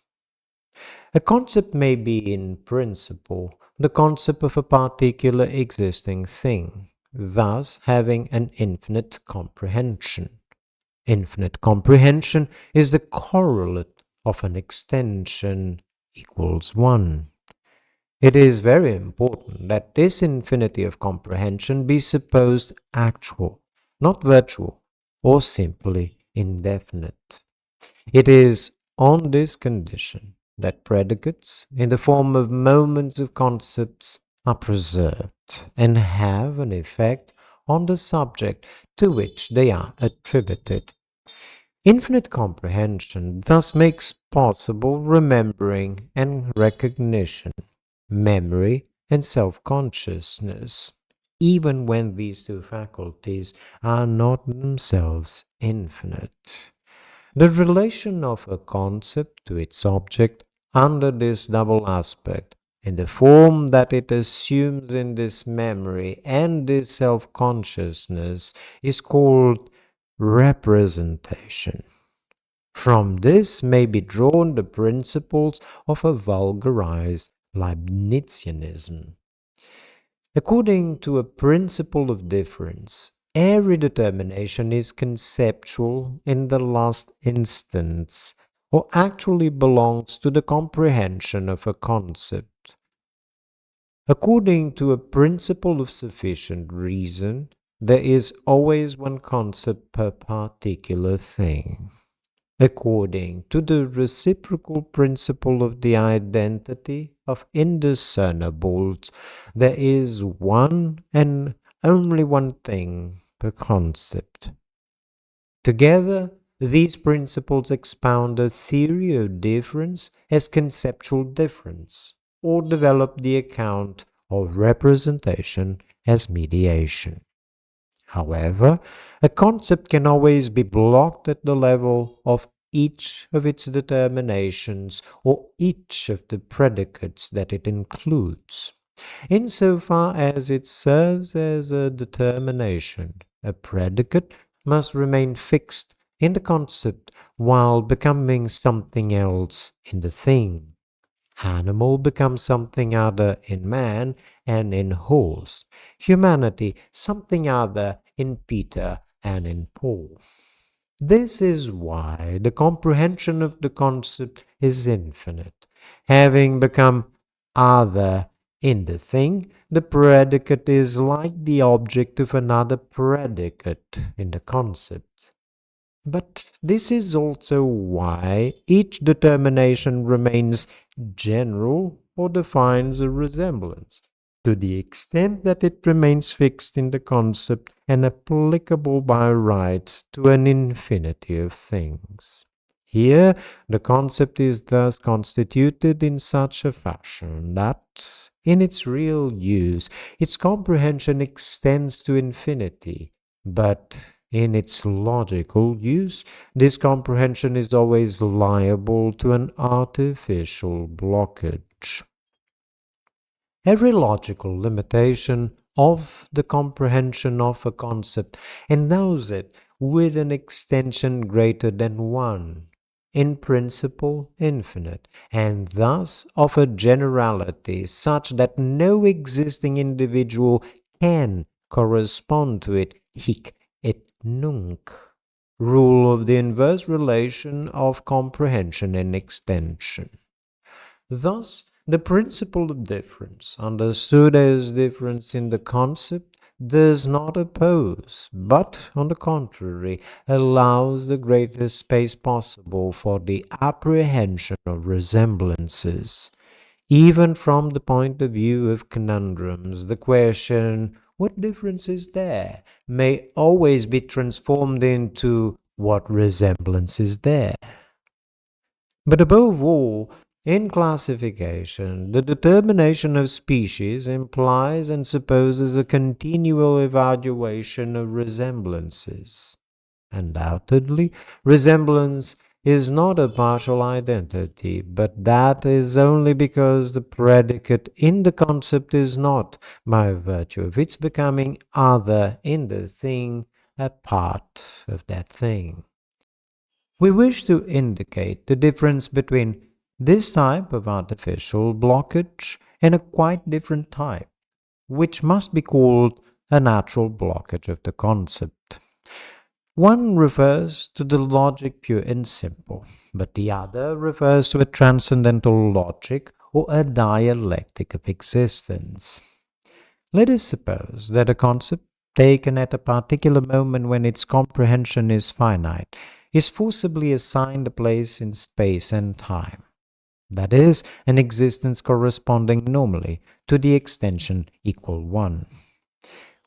A concept may be in principle the concept of a particular existing thing, thus having an infinite comprehension. Infinite comprehension is the correlate of an extension equals 1. It is very important that this infinity of comprehension be supposed actual, not virtual, or simply indefinite. It is on this condition that predicates, in the form of moments of concepts, are preserved and have an effect on the subject to which they are attributed. Infinite comprehension thus makes possible remembering and recognition, memory and self-consciousness, even when these two faculties are not themselves infinite. The relation of a concept to its object under this double aspect, in the form that it assumes in this memory and this self-consciousness, is called representation. From this may be drawn the principles of a vulgarized Leibnizianism. According to a principle of difference, every determination is conceptual in the last instance, or actually belongs to the comprehension of a concept. According to a principle of sufficient reason, there is always one concept per particular thing. According to the reciprocal principle of the identity of indiscernibles, there is one and only one thing per concept. Together, these principles expound a theory of difference as conceptual difference, or develop the account of representation as mediation. However, a concept can always be blocked at the level of each of its determinations or each of the predicates that it includes. Insofar as it serves as a determination, a predicate must remain fixed in the concept while becoming something else in the thing. Animal becomes something other in man and in horse. Humanity something other in Peter and in Paul. This is why the comprehension of the concept is infinite. Having become other in the thing, the predicate is like the object of another predicate in the concept. But this is also why each determination remains general or defines a resemblance, to the extent that it remains fixed in the concept and applicable by right to an infinity of things. Here, the concept is thus constituted in such a fashion that, in its real use, its comprehension extends to infinity, but in its logical use, this comprehension is always liable to an artificial blockage. Every logical limitation of the comprehension of a concept endows it with an extension greater than one, in principle infinite, and thus of a generality such that no existing individual can correspond to it hic et nunc. Rule of the inverse relation of comprehension and extension. Thus, the principle of difference, understood as difference in the concept, does not oppose, but, on the contrary, allows the greatest space possible for the apprehension of resemblances. Even from the point of view of conundrums, the question, what difference is there, may always be transformed into what resemblance is there. But above all, in classification, the determination of species implies and supposes a continual evaluation of resemblances. Undoubtedly, resemblance is not a partial identity, but that is only because the predicate in the concept is not, by virtue of its becoming other in the thing, a part of that thing. We wish to indicate the difference between this type of artificial blockage and a quite different type, which must be called a natural blockage of the concept. One refers to the logic pure and simple, but the other refers to a transcendental logic or a dialectic of existence. Let us suppose that a concept, taken at a particular moment when its comprehension is finite, is forcibly assigned a place in space and time. That is, an existence corresponding normally to the extension equal 1.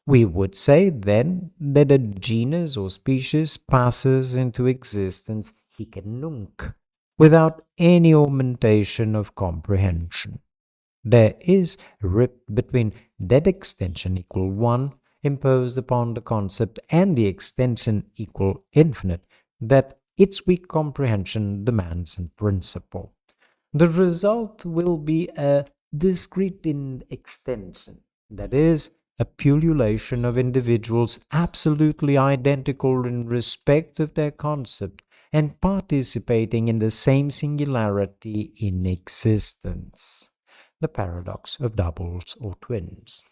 We would say then that a genus or species passes into existence hic nunc, without any augmentation of comprehension. There is a rip between that extension equal 1 imposed upon the concept and the extension equal infinite that its weak comprehension demands in principle. The result will be a discrete extension, that is, a pullulation of individuals absolutely identical in respect of their concept and participating in the same singularity in existence. The paradox of doubles or twins.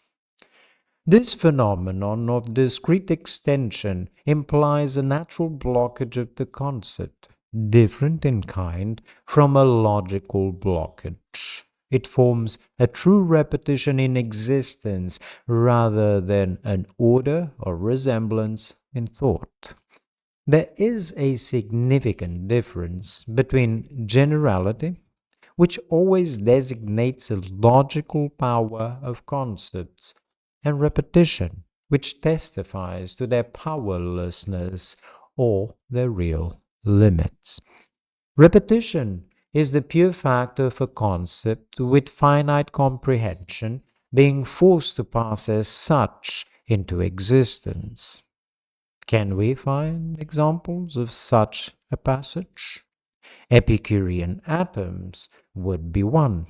This phenomenon of discrete extension implies a natural blockage of the concept, different in kind from a logical blockage. It forms a true repetition in existence rather than an order or resemblance in thought. There is a significant difference between generality, which always designates a logical power of concepts, and repetition, which testifies to their powerlessness or their real limits. Repetition is the pure fact of a concept with finite comprehension being forced to pass as such into existence. Can we find examples of such a passage? Epicurean atoms would be one.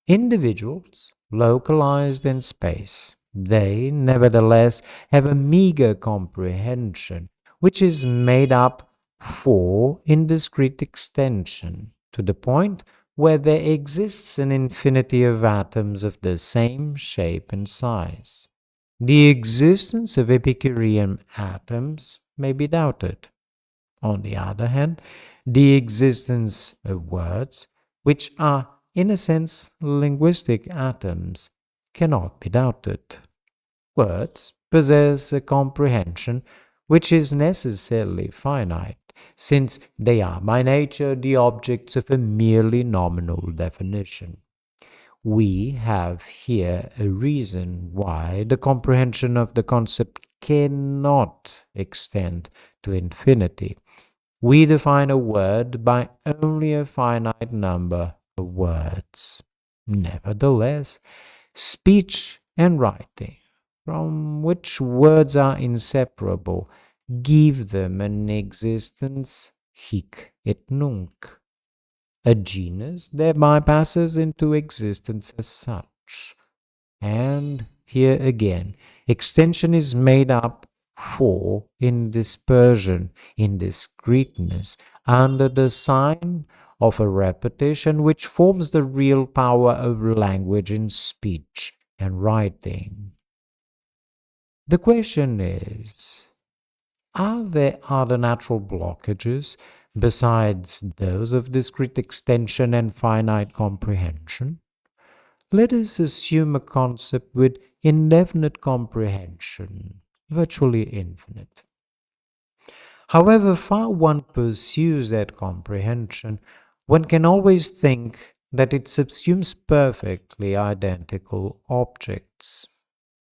Individuals localized in space, they nevertheless have a meager comprehension, which is made up for in discrete extension, to the point where there exists an infinity of atoms of the same shape and size. The existence of Epicurean atoms may be doubted. On the other hand, the existence of words, which are in a sense linguistic atoms, cannot be doubted. Words possess a comprehension which is necessarily finite, since they are by nature the objects of a merely nominal definition. We have here a reason why the comprehension of the concept cannot extend to infinity. We define a word by only a finite number of words. Nevertheless, speech and writing, from which words are inseparable, give them an existence hic et nunc. A genus thereby passes into existence as such. And here again, extension is made up for in dispersion, in discreteness, under the sign of a repetition which forms the real power of language in speech and writing. The question is, are there other natural blockages besides those of discrete extension and finite comprehension? Let us assume a concept with indefinite comprehension, virtually infinite. However far one pursues that comprehension, one can always think that it subsumes perfectly identical objects.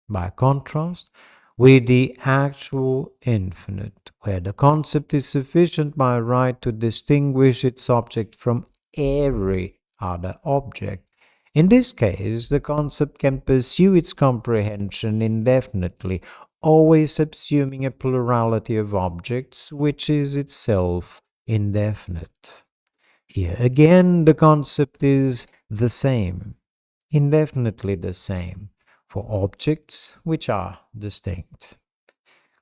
By contrast, with the actual infinite, where the concept is sufficient by right to distinguish its object from every other object. In this case, the concept can pursue its comprehension indefinitely, always subsuming a plurality of objects, which is itself indefinite. Here again, the concept is the same, indefinitely the same, for objects which are distinct.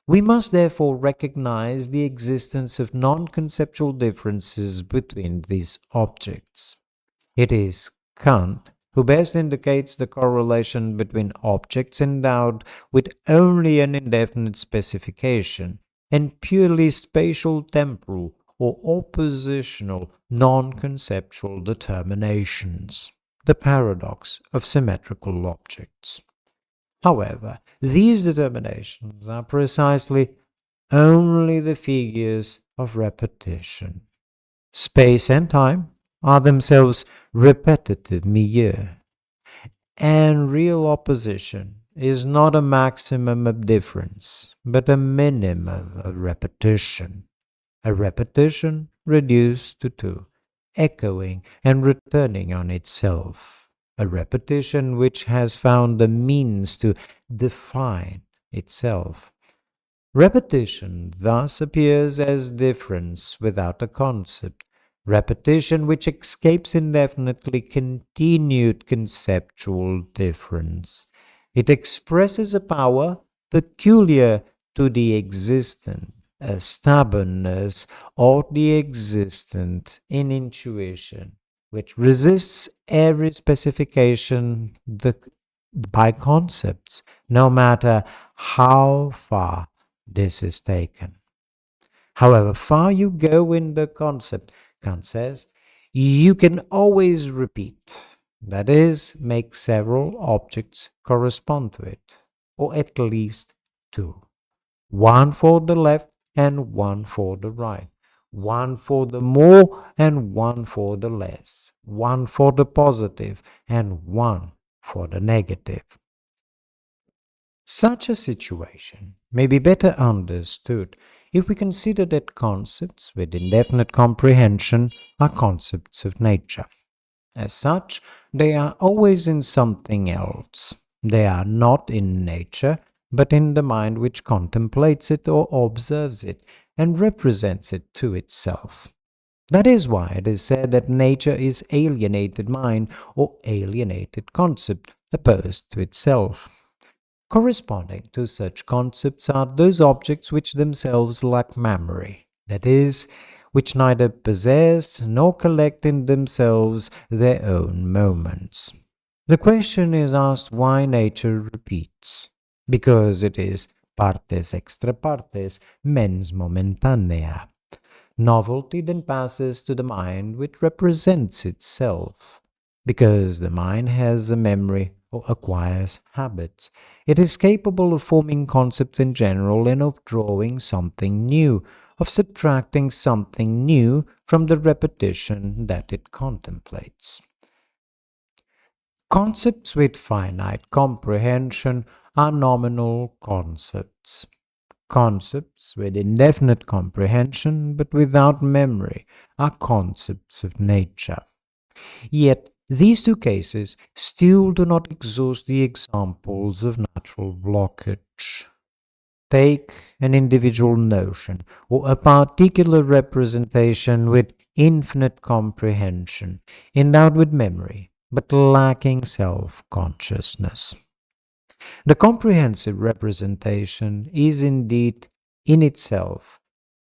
We must therefore recognize the existence of non-conceptual differences between these objects. It is Kant who best indicates the correlation between objects endowed with only an indefinite specification and purely spatial temporal or oppositional non-conceptual determinations, the paradox of symmetrical objects. However, these determinations are precisely only the figures of repetition. Space and time are themselves repetitive milieu, and real opposition is not a maximum of difference, but a minimum of repetition. A repetition reduced to two, echoing and returning on itself. A repetition which has found the means to define itself. Repetition thus appears as difference without a concept, repetition which escapes indefinitely continued conceptual difference. It expresses a power peculiar to the existent, a stubbornness of the existent in intuition, which resists every specification by concepts, no matter how far this is taken. However far you go in the concept, Kant says, you can always repeat, that is, make several objects correspond to it, or at least two. One for the left and one for the right. One for the more and one for the less. One for the positive and one for the negative. Such a situation may be better understood if we consider that concepts with indefinite comprehension are concepts of nature. As such, they are always in something else. They are not in nature, but in the mind which contemplates it or observes it and represents it to itself. That is why it is said that nature is alienated mind or alienated concept opposed to itself. Corresponding to such concepts are those objects which themselves lack memory, that is, which neither possess nor collect in themselves their own moments. The question is asked why nature repeats. Because it is partes extra partes, mens momentanea. Novelty then passes to the mind which represents itself. Because the mind has a memory or acquires habits, it is capable of forming concepts in general and of drawing something new, of subtracting something new from the repetition that it contemplates. Concepts with finite comprehension are nominal concepts. Concepts with indefinite comprehension but without memory are concepts of nature. Yet these two cases still do not exhaust the examples of natural blockage. Take an individual notion or a particular representation with infinite comprehension, endowed with memory, but lacking self-consciousness. The comprehensive representation is indeed in itself.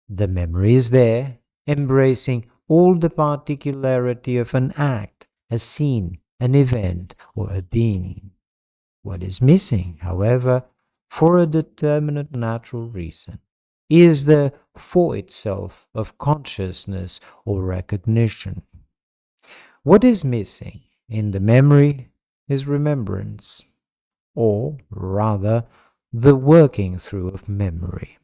The memory is there, embracing all the particularity of an act, a scene, an event, or a being. What is missing, however, for a determinate natural reason, is the for itself of consciousness or recognition. What is missing in the memory is remembrance, or rather, the working through of memory.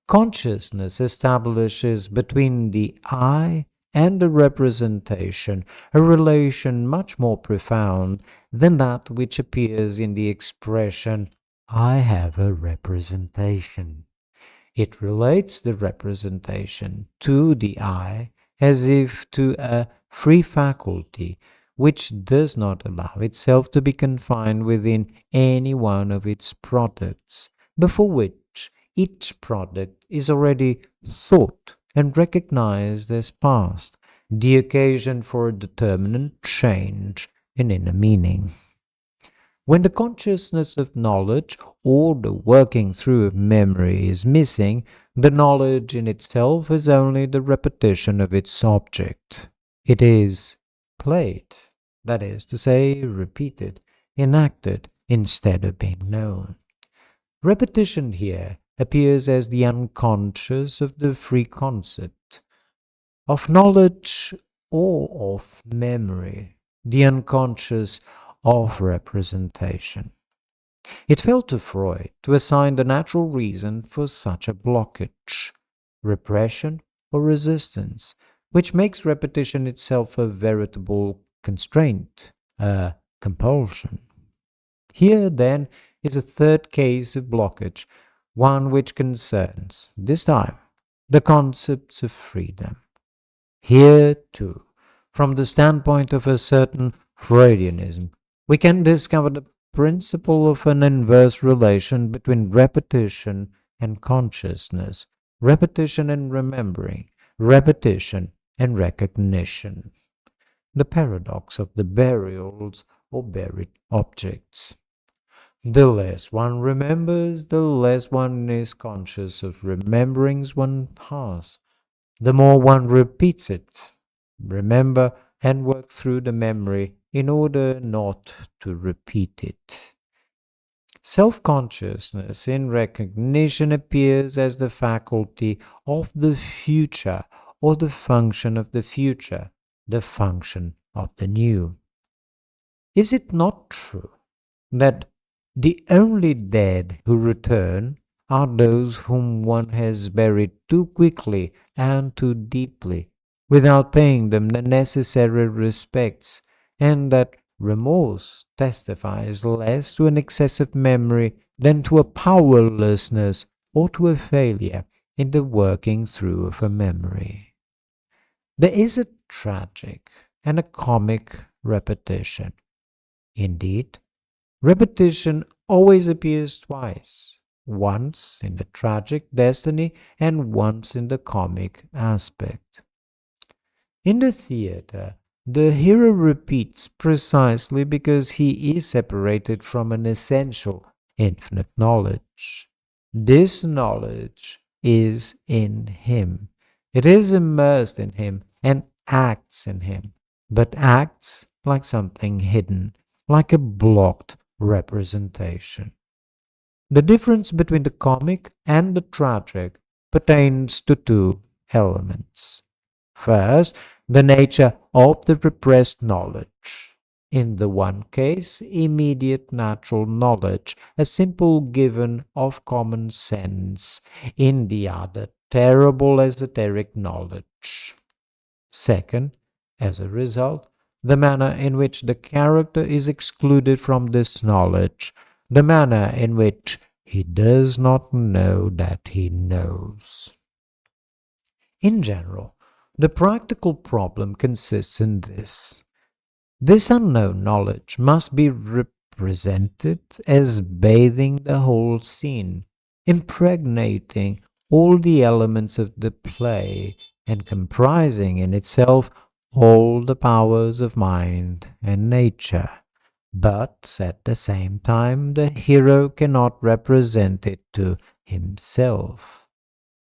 Consciousness establishes between the I and the representation a relation much more profound than that which appears in the expression I have a representation. It relates the representation to the I as if to a free faculty which does not allow itself to be confined within any one of its products, before which each product is already thought and recognized as past, the occasion for a determinate change in inner meaning. When the consciousness of knowledge or the working through of memory is missing, the knowledge in itself is only the repetition of its object. It is played, that is to say, repeated, enacted, instead of being known. Repetition here appears as the unconscious of the free concept, of knowledge or of memory, the unconscious of representation. It fell to Freud to assign the natural reason for such a blockage, repression or resistance, which makes repetition itself a veritable constraint, a compulsion. Here, then, is a third case of blockage, one which concerns, this time, the concepts of freedom. Here, too, from the standpoint of a certain Freudianism, we can discover the principle of an inverse relation between repetition and consciousness, repetition and remembering, repetition and recognition. The paradox of the burials or buried objects. The less one remembers, the less one is conscious of rememberings one has. The more one repeats it, remember and work through the memory in order not to repeat it. Self-consciousness in recognition appears as the faculty of the future or the function of the future, the function of the new. Is it not true that the only dead who return are those whom one has buried too quickly and too deeply, without paying them the necessary respects, and that remorse testifies less to an excessive memory than to a powerlessness or to a failure in the working through of a memory? There is a tragic and a comic repetition. Indeed, repetition always appears twice, once in the tragic destiny and once in the comic aspect. In the theatre, the hero repeats precisely because he is separated from an essential, infinite knowledge. This knowledge is in him. It is immersed in him and acts in him, but acts like something hidden, like a blocked representation. The difference between the comic and the tragic pertains to two elements. First, the nature of the repressed knowledge. In the one case, immediate natural knowledge, a simple given of common sense. In the other, terrible esoteric knowledge. Second, as a result, the manner in which the character is excluded from this knowledge, the manner in which he does not know that he knows. In general, the practical problem consists in this. This unknown knowledge must be represented as bathing the whole scene, impregnating all the elements of the play, and comprising in itself all the powers of mind and nature. But at the same time, the hero cannot represent it to himself.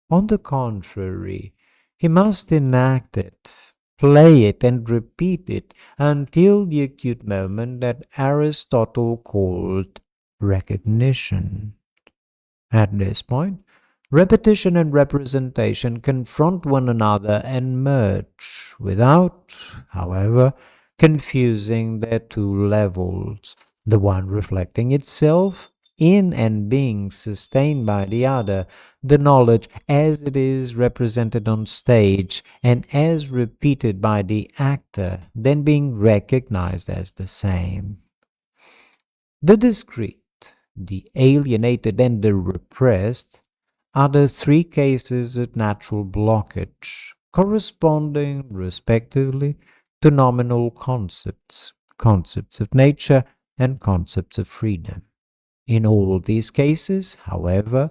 On the contrary, he must enact it, play it, and repeat it until the acute moment that Aristotle called recognition. At this point, repetition and representation confront one another and merge, without, however, confusing their two levels, the one reflecting itself in and being sustained by the other, the knowledge as it is represented on stage and as repeated by the actor, then being recognized as the same. The discrete, the alienated and the repressed, are the three cases of natural blockage, corresponding respectively to nominal concepts, concepts of nature and concepts of freedom. In all these cases, however,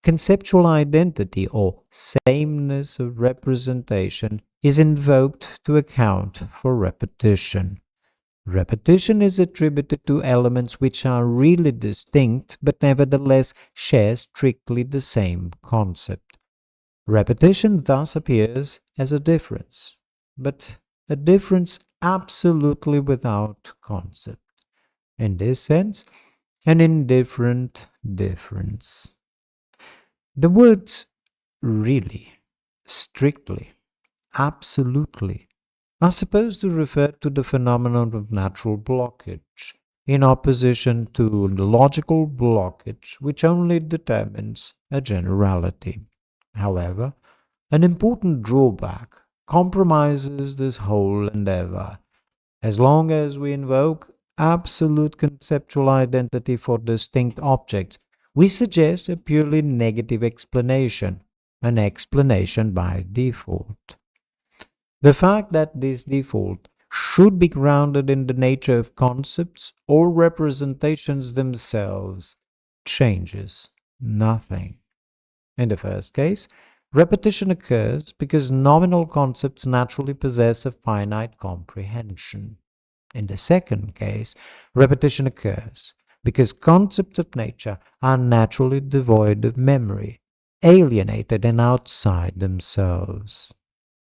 conceptual identity or sameness of representation is invoked to account for repetition. Repetition is attributed to elements which are really distinct but nevertheless share strictly the same concept. Repetition thus appears as a difference, but a difference absolutely without concept. In this sense, an indifferent difference. The words really, strictly, absolutely are supposed to refer to the phenomenon of natural blockage, in opposition to the logical blockage which only determines a generality. However, an important drawback compromises this whole endeavor. As long as we invoke absolute conceptual identity for distinct objects, we suggest a purely negative explanation, an explanation by default. The fact that this default should be grounded in the nature of concepts or representations themselves changes nothing. In the first case, repetition occurs because nominal concepts naturally possess a finite comprehension. In the second case, repetition occurs because concepts of nature are naturally devoid of memory, alienated and outside themselves.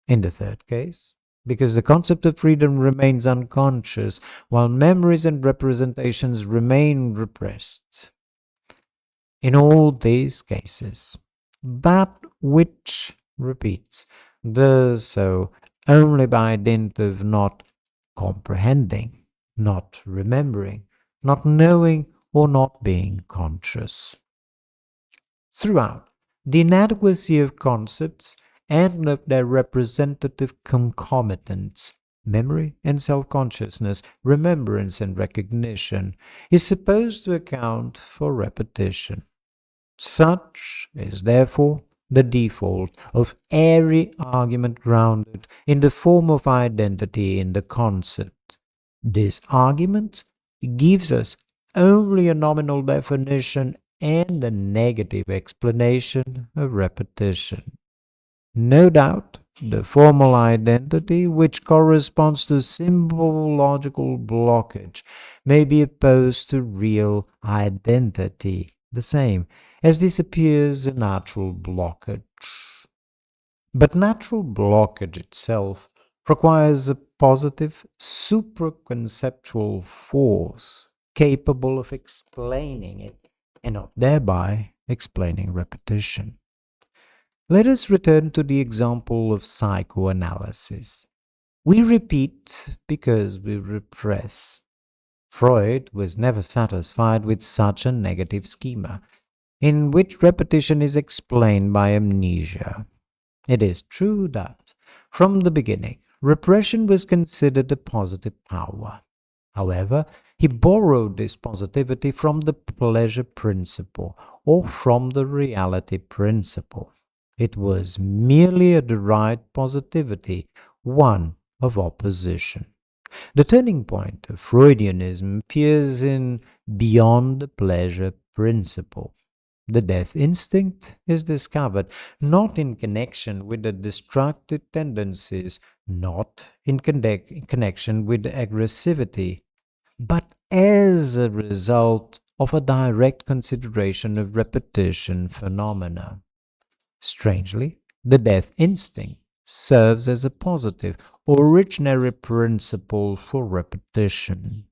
In the third case, because the concept of freedom remains unconscious, while memories and representations remain repressed. In all these cases, that which repeats does so only by dint of not comprehending, not remembering, not knowing, or not being conscious. Throughout, the inadequacy of concepts and of their representative concomitants, memory and self-consciousness, remembrance and recognition, is supposed to account for repetition. Such is therefore the default of every argument grounded in the form of identity in the concept. This argument gives us only a nominal definition and a negative explanation of repetition. No doubt, the formal identity, which corresponds to simple logical blockage, may be opposed to real identity, the same as this appears in natural blockage. But natural blockage itself requires a positive supraconceptual force capable of explaining it and of thereby explaining repetition. Let us return to the example of psychoanalysis. We repeat because we repress. Freud was never satisfied with such a negative schema, in which repetition is explained by amnesia. It is true that, from the beginning, repression was considered a positive power. However, he borrowed this positivity from the pleasure principle or from the reality principle. It was merely a derived positivity, one of opposition. The turning point of Freudianism appears in Beyond the Pleasure Principle. The death instinct is discovered not in connection with the destructive tendencies, not in connection with aggressivity, but as a result of a direct consideration of repetition phenomena. Strangely, the death instinct serves as a positive, originary principle for repetition.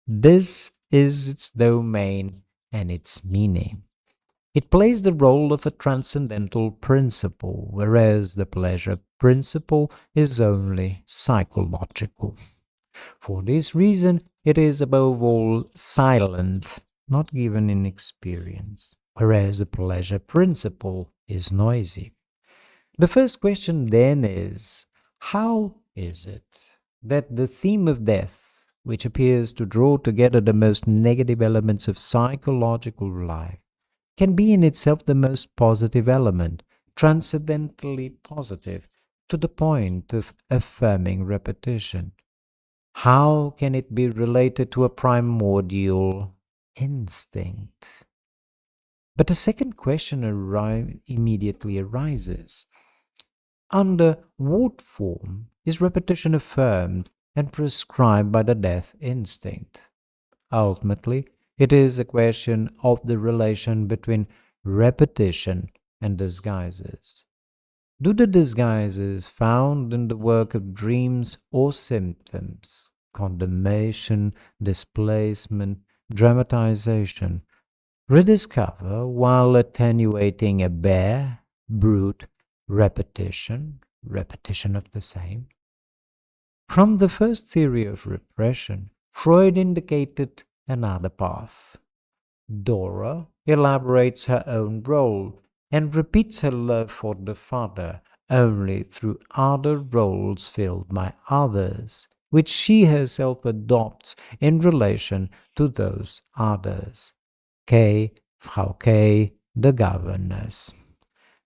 This is its domain and its meaning. It plays the role of a transcendental principle, whereas the pleasure principle is only psychological. For this reason, it is above all silent, not given in experience, whereas the pleasure principle is noisy. The first question then is, how is it that the theme of death, which appears to draw together the most negative elements of psychological life, can be in itself the most positive element, transcendently positive, to the point of affirming repetition. How can it be related to a primordial instinct? But a second question immediately arises. Under what form is repetition affirmed and prescribed by the death instinct? Ultimately, it is a question of the relation between repetition and disguises. Do the disguises found in the work of dreams or symptoms, condemnation, displacement, dramatization, rediscover while attenuating a bare, brute repetition of the same? From the first theory of repression, Freud indicated another path. Dora elaborates her own role and repeats her love for the father only through other roles filled by others, which she herself adopts in relation to those others. Frau K, the governess.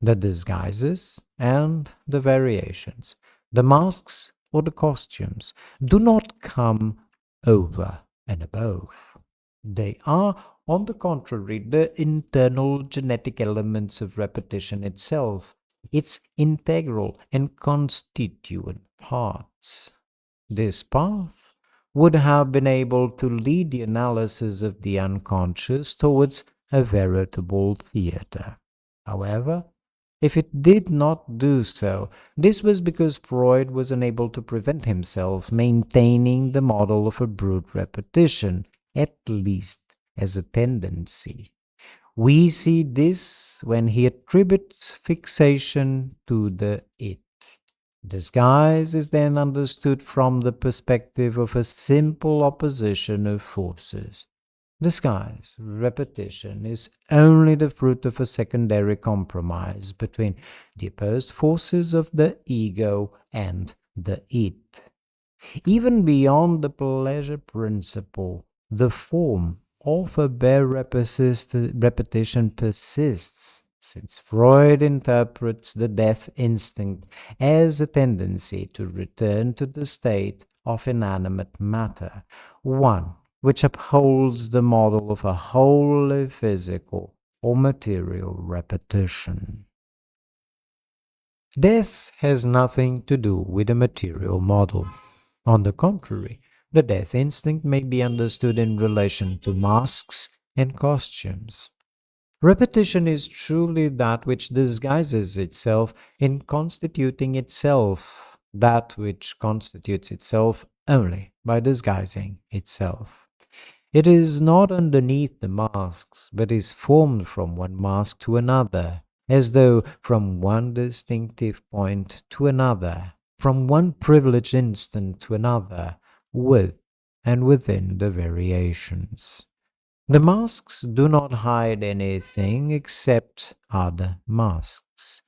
The disguises and the variations, the masks or the costumes, do not come over and above. They are, on the contrary, the internal genetic elements of repetition itself, its integral and constituent parts. This path would have been able to lead the analysis of the unconscious towards a veritable theater. However, if it did not do so, this was because Freud was unable to prevent himself maintaining the model of a brute repetition, at least as a tendency. We see this when he attributes fixation to the it. Disguise is then understood from the perspective of a simple opposition of forces. Disguise, repetition, is only the fruit of a secondary compromise between the opposed forces of the ego and the it. Even beyond the pleasure principle, the form of a bare repetition persists, since Freud interprets the death instinct as a tendency to return to the state of inanimate matter, one which upholds the model of a wholly physical or material repetition. Death has nothing to do with a material model. On the contrary, the death instinct may be understood in relation to masks and costumes. Repetition is truly that which disguises itself in constituting itself, that which constitutes itself only by disguising itself. It is not underneath the masks, but is formed from one mask to another, as though from one distinctive point to another, from one privileged instant to another, with and within the variations. The masks do not hide anything except other masks.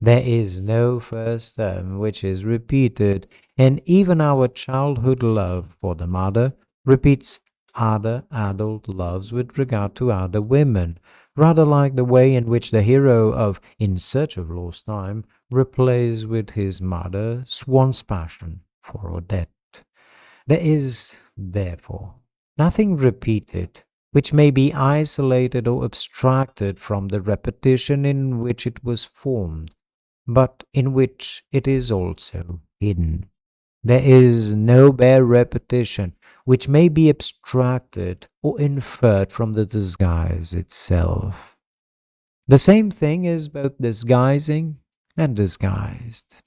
There is no first term which is repeated, and even our childhood love for the mother repeats other adult loves with regard to other women, rather like the way in which the hero of In Search of Lost Time replays with his mother Swan's passion for Odette. There is, therefore, nothing repeated which may be isolated or abstracted from the repetition in which it was formed, but in which it is also hidden. There is no bare repetition which may be abstracted or inferred from the disguise itself. The same thing is both disguising and disguised.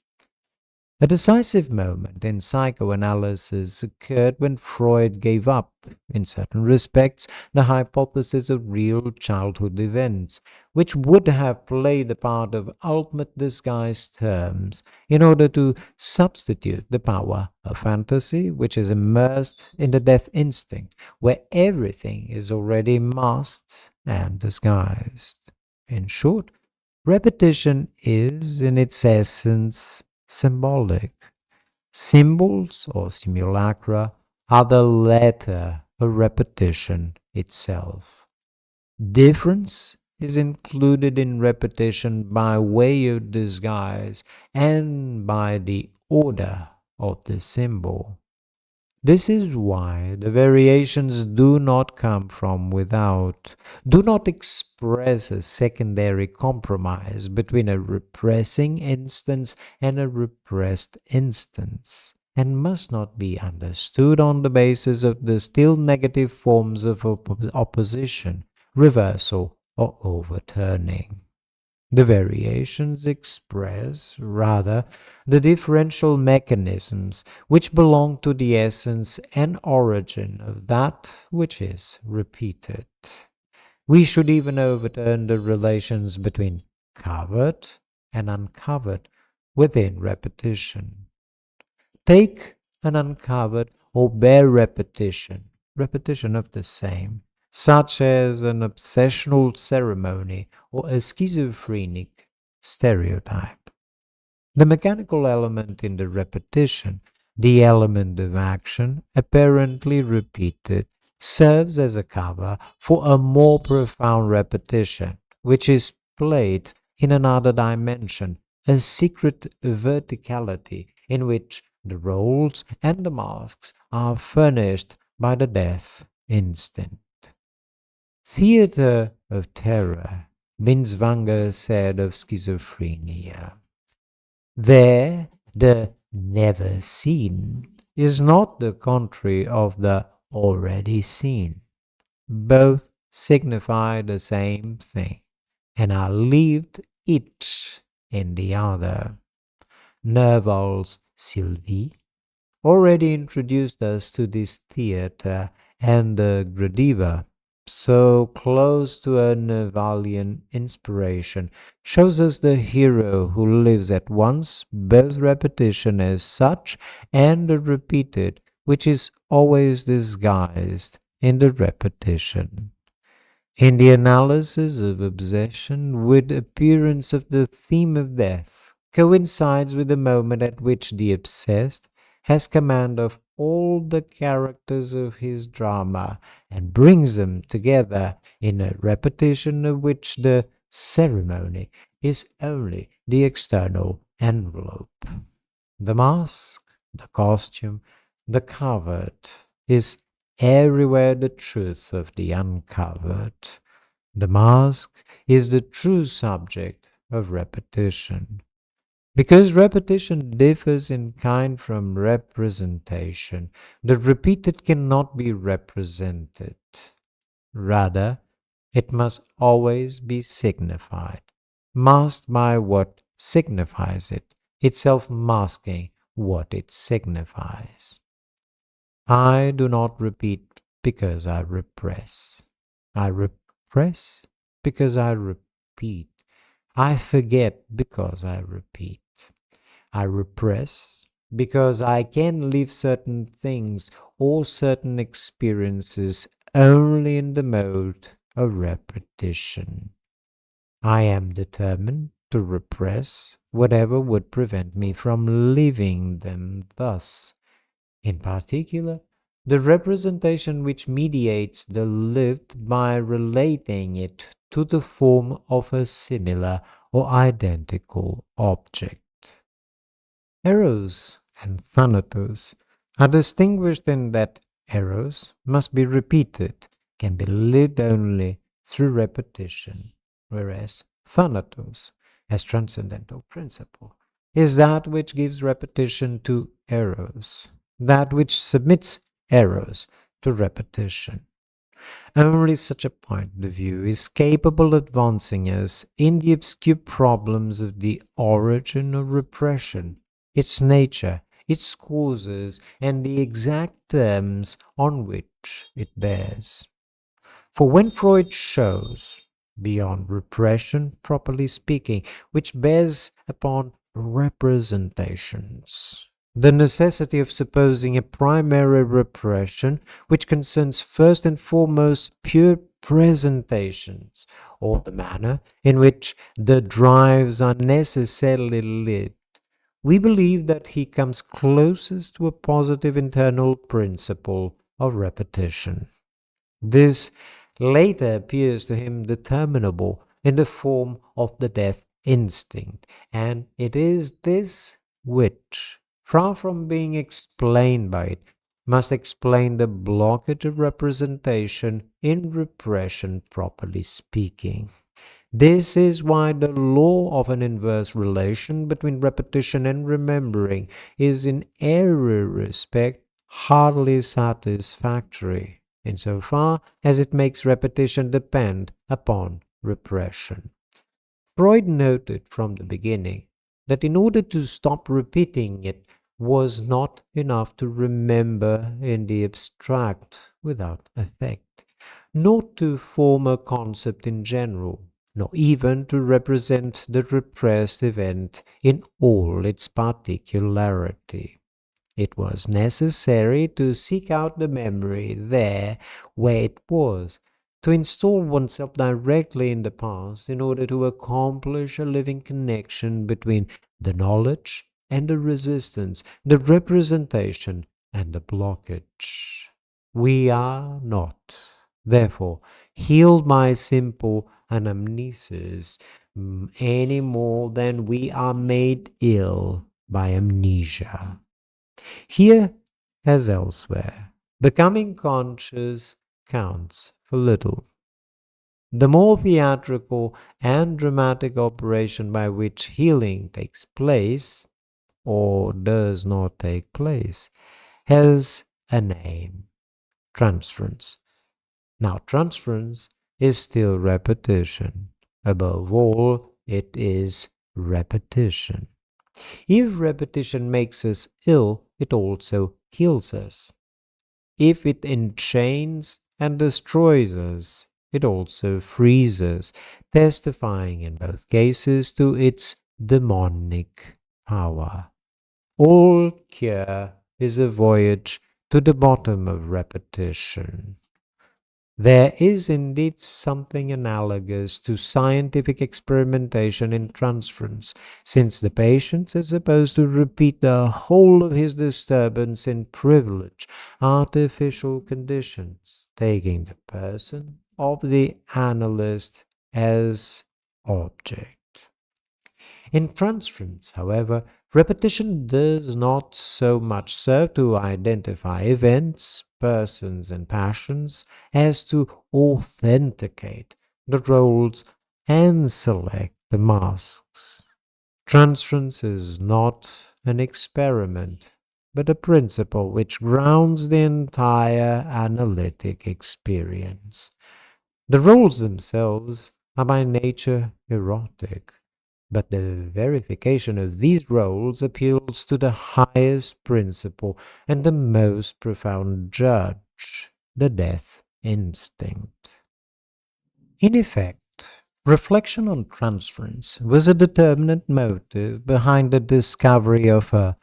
A decisive moment in psychoanalysis occurred when Freud gave up, in certain respects, the hypothesis of real childhood events, which would have played the part of ultimate disguise terms, in order to substitute the power of fantasy, which is immersed in the death instinct, where everything is already masked and disguised. In short, repetition is, in its essence, symbolic. Symbols or simulacra are the latter a repetition itself. Difference is included in repetition by way of disguise and by the order of the symbol. This is why the variations do not come from without, do not express a secondary compromise between a repressing instance and a repressed instance, and must not be understood on the basis of the still negative forms of opposition, reversal, or overturning. The variations express, rather, the differential mechanisms which belong to the essence and origin of that which is repeated. We should even overturn the relations between covered and uncovered within repetition. Take an uncovered or bare repetition of the same, such as an obsessional ceremony or a schizophrenic stereotype. The mechanical element in the repetition, the element of action, apparently repeated, serves as a cover for a more profound repetition, which is played in another dimension, a secret verticality in which the roles and the masks are furnished by the death instinct. Theatre of terror, Binswanger said of schizophrenia. There, the never seen is not the contrary of the already seen. Both signify the same thing and are lived each in the other. Nerval's Sylvie already introduced us to this theatre, and the Gradiva, so close to a Nervalian inspiration, shows us the hero who lives at once both repetition as such and the repeated, which is always disguised in the repetition. In the analysis of obsession, with appearance of the theme of death, coincides with the moment at which the obsessed has command of all the characters of his drama and brings them together in a repetition of which the ceremony is only the external envelope. The mask, the costume, the covered is everywhere the truth of the uncovered. The mask is the true subject of repetition. Because repetition differs in kind from representation, the repeated cannot be represented. Rather, it must always be signified, masked by what signifies it, itself masking what it signifies. I do not repeat because I repress. I repress because I repeat. I forget because I repeat. I repress because I can live certain things or certain experiences only in the mode of repetition. I am determined to repress whatever would prevent me from living them thus. In particular, the representation which mediates the lived by relating it to the form of a similar or identical object. Eros and Thanatos are distinguished in that Eros must be repeated, can be lived only through repetition, whereas Thanatos, as transcendental principle, is that which gives repetition to Eros, that which submits Eros to repetition. Only such a point of view is capable of advancing us in the obscure problems of the origin of repression, its nature, its causes, and the exact terms on which it bears. For when Freud shows, beyond repression, properly speaking, which bears upon representations, the necessity of supposing a primary repression which concerns first and foremost pure presentations, or the manner in which the drives are necessarily lived, we believe that he comes closest to a positive internal principle of repetition. This later appears to him determinable in the form of the death instinct, and it is this which, far from being explained by it, must explain the blockage of representation in repression, properly speaking. This is why the law of an inverse relation between repetition and remembering is in every respect hardly satisfactory, insofar as it makes repetition depend upon repression. Freud noted from the beginning that in order to stop repeating it was not enough to remember in the abstract without effect, nor to form a concept in general, nor even to represent the repressed event in all its particularity. It was necessary to seek out the memory there where it was, to install oneself directly in the past in order to accomplish a living connection between the knowledge and the resistance, the representation and the blockage. We are not, therefore, healed by simple anamnesis any more than we are made ill by amnesia. Here, as elsewhere, becoming conscious counts for little. The more theatrical and dramatic operation by which healing takes place, or does not take place, has a name: transference. Now, transference is still repetition. Above all, it is repetition. If repetition makes us ill, it also heals us. If it enchains and destroys us, it also frees us, testifying in both cases to its demonic power. All cure is a voyage to the bottom of repetition. There is indeed something analogous to scientific experimentation in transference, since the patient is supposed to repeat the whole of his disturbance in privileged, artificial conditions, taking the person of the analyst as object. In transference, however, repetition does not so much serve to identify events, persons, and passions as to authenticate the roles and select the masks. Transference is not an experiment, but a principle which grounds the entire analytic experience. The roles themselves are by nature erotic, but the verification of these roles appeals to the highest principle and the most profound judge, the death instinct. In effect, reflection on transference was a determinate motive behind the discovery of a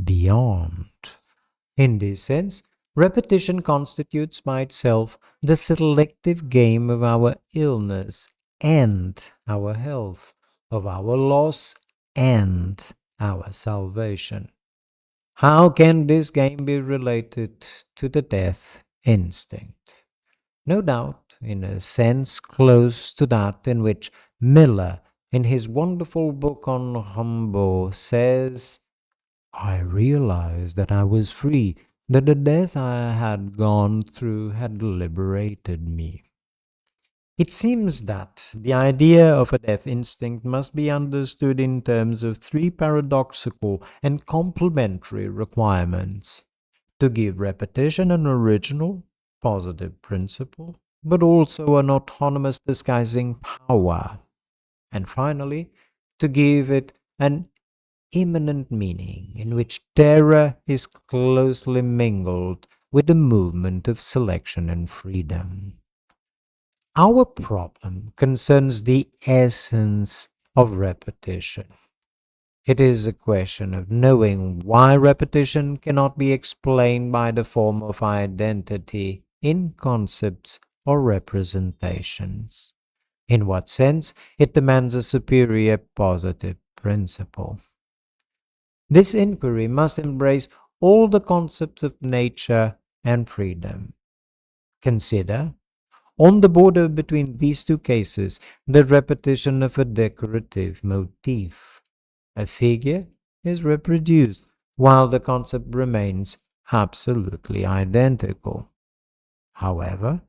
beyond. In this sense, repetition constitutes by itself the selective game of our illness and our health, of our loss and our salvation. How can this game be related to the death instinct? No doubt, in a sense close to that in which Miller, in his wonderful book on Rimbaud, says, "I realized that I was free, that the death I had gone through had liberated me." It seems that the idea of a death instinct must be understood in terms of three paradoxical and complementary requirements: to give repetition an original, positive principle, but also an autonomous disguising power, and finally, to give it an immanent meaning in which terror is closely mingled with the movement of selection and freedom. Our problem concerns the essence of repetition. It is a question of knowing why repetition cannot be explained by the form of identity in concepts or representations. In what sense it demands a superior positive principle. This inquiry must embrace all the concepts of nature and freedom. Consider, on the border between these two cases, the repetition of a decorative motif. A figure is reproduced while the concept remains absolutely identical. However,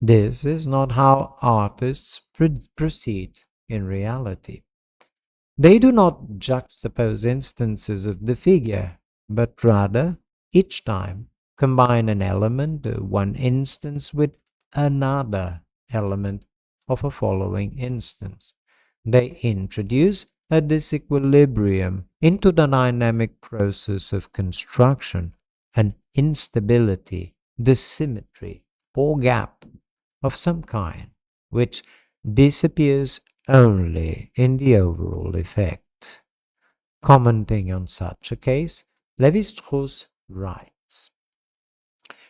this is not how artists proceed in reality. They do not juxtapose instances of the figure, but rather, each time, combine an element of one instance with another element of a following instance. They introduce a disequilibrium into the dynamic process of construction, an instability, dissymmetry, or gap of some kind, which disappears only in the overall effect. Commenting on such a case, Lévi-Strauss writes,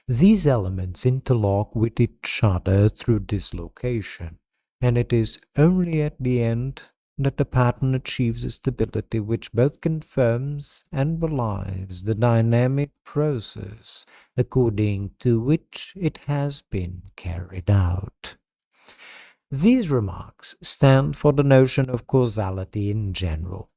"These elements interlock with each other through dislocation, and it is only at the end that the pattern achieves a stability which both confirms and belies the dynamic process according to which it has been carried out." These remarks stand for the notion of causality in general,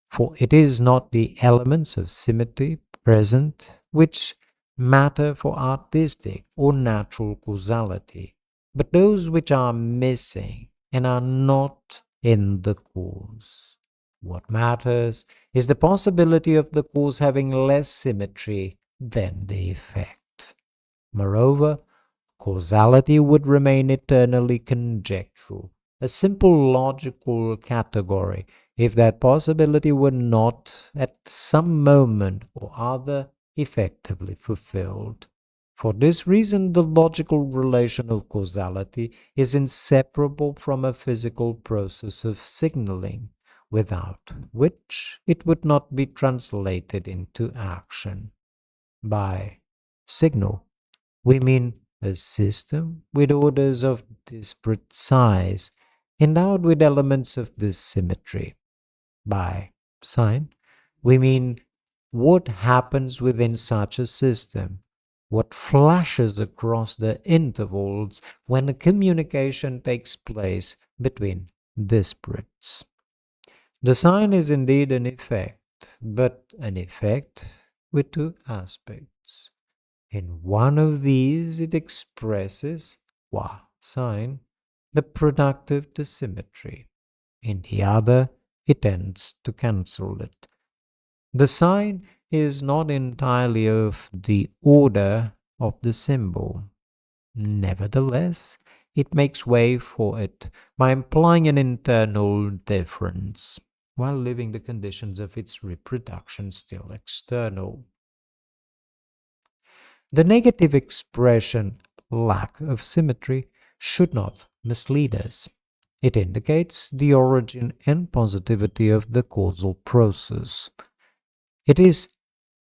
for it is not the elements of symmetry present which matter for artistic or natural causality, but those which are missing and are not in the cause. What matters is the possibility of the cause having less symmetry than the effect. Moreover, causality would remain eternally conjectural, a simple logical category, if that possibility were not at some moment or other effectively fulfilled. For this reason, the logical relation of causality is inseparable from a physical process of signaling, without which it would not be translated into action. By signal, we mean a system with orders of disparate size, endowed with elements of this symmetry. By sign, we mean what happens within such a system, what flashes across the intervals when a communication takes place between disparates. The sign is indeed an effect, but an effect with two aspects. In one of these, it expresses, qua sign, the productive dissymmetry. In the other, it tends to cancel it. The sign is not entirely of the order of the symbol. Nevertheless, it makes way for it by implying an internal difference, while leaving the conditions of its reproduction still external. The negative expression lack of symmetry should not mislead us. It indicates the origin and positivity of the causal process. It is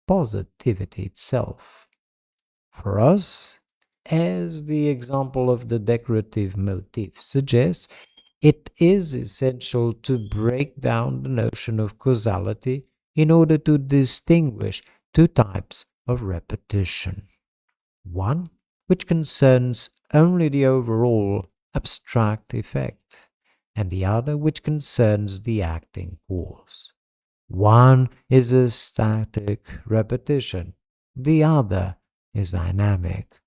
positivity itself. For us, as the example of the decorative motif suggests, it is essential to break down the notion of causality in order to distinguish two types of repetition. One which concerns only the overall abstract effect, and the other which concerns the acting cause. One is a static repetition, the other is dynamic.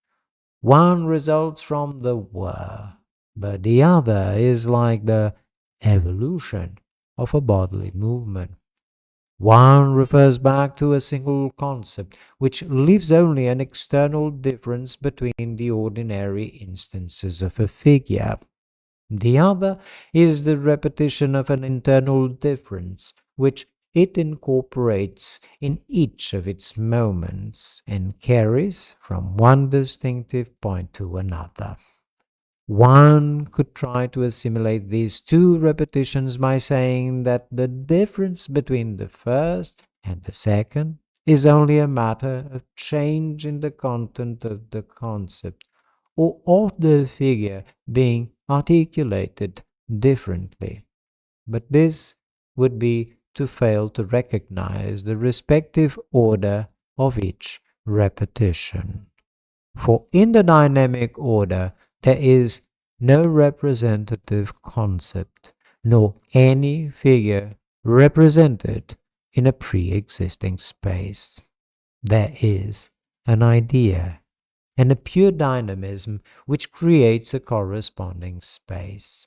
One results from the whir, but the other is like the evolution of a bodily movement. One refers back to a single concept, which leaves only an external difference between the ordinary instances of a figure. The other is the repetition of an internal difference, which it incorporates in each of its moments and carries from one distinctive point to another. One could try to assimilate these two repetitions by saying that the difference between the first and the second is only a matter of change in the content of the concept, or of the figure being articulated differently. But this would be to fail to recognize the respective order of each repetition. For in the dynamic order, there is no representative concept, nor any figure represented in a pre-existing space. There is an idea and a pure dynamism which creates a corresponding space.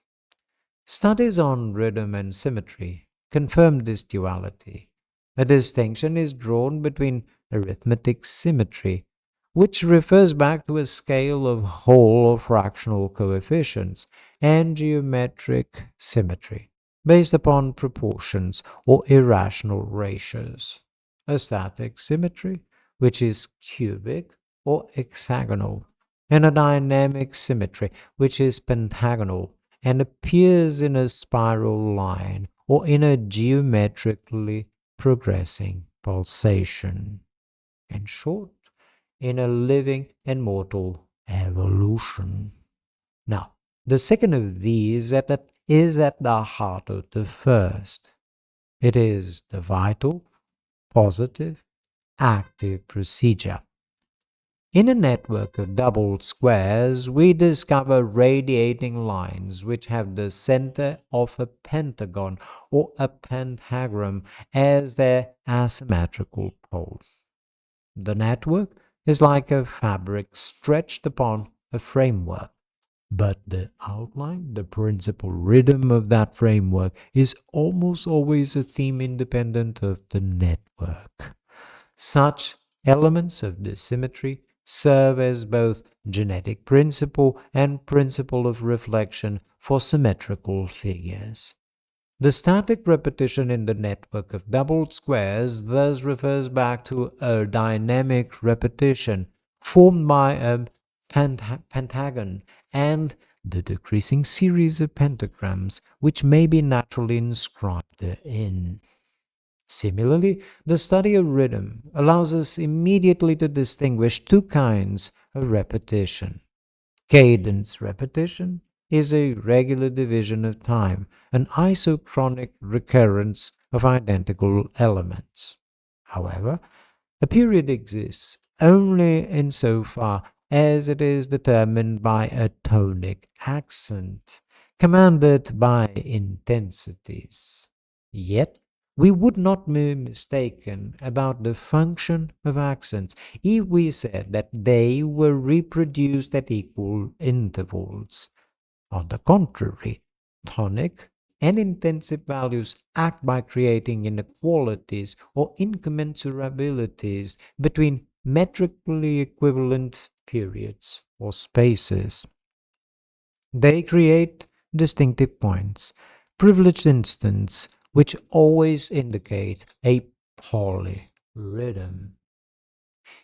Studies on rhythm and symmetry confirm this duality. A distinction is drawn between arithmetic symmetry, which refers back to a scale of whole or fractional coefficients, and geometric symmetry, based upon proportions or irrational ratios. A static symmetry, which is cubic or hexagonal, and a dynamic symmetry, which is pentagonal and appears in a spiral line or in a geometrically progressing pulsation. In short, in a living and mortal evolution. Now, the second of these is at the heart of the first. It is the vital, positive, active procedure. In a network of doubled squares, we discover radiating lines which have the center of a pentagon or a pentagram as their asymmetrical poles. The network is like a fabric stretched upon a framework, but the outline, the principal rhythm of that framework, is almost always a theme independent of the network. Such elements of the symmetry serve as both genetic principle and principle of reflection for symmetrical figures. The static repetition in the network of doubled squares thus refers back to a dynamic repetition formed by a pentagon and the decreasing series of pentagrams which may be naturally inscribed therein. Similarly, the study of rhythm allows us immediately to distinguish two kinds of repetition. Cadence repetition is a regular division of time, an isochronic recurrence of identical elements. However, a period exists only insofar as it is determined by a tonic accent, commanded by intensities. Yet, we would not be mistaken about the function of accents if we said that they were reproduced at equal intervals. On the contrary, tonic and intensive values act by creating inequalities or incommensurabilities between metrically equivalent periods or spaces. They create distinctive points, privileged instants, which always indicate a polyrhythm.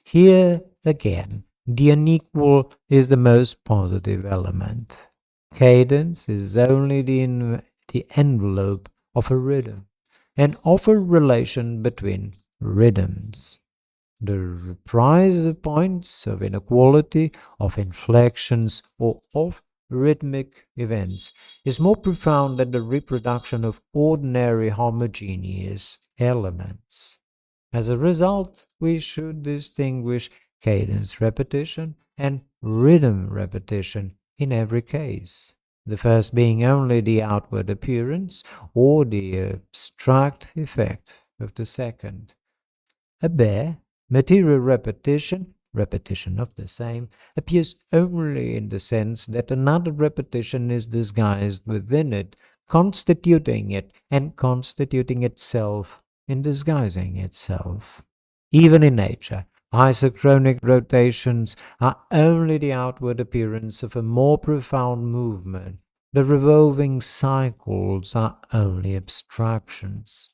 Here again, the unequal is the most positive element. Cadence is only the envelope of a rhythm, and of a relation between rhythms. The reprise of points of inequality, of inflections, or of rhythmic events is more profound than the reproduction of ordinary homogeneous elements. As a result, we should distinguish cadence repetition and rhythm repetition in every case, the first being only the outward appearance or the abstract effect of the second. A bare, material repetition of the same, appears only in the sense that another repetition is disguised within it, constituting it and constituting itself in disguising itself. Even in nature, isochronic rotations are only the outward appearance of a more profound movement. The revolving cycles are only abstractions.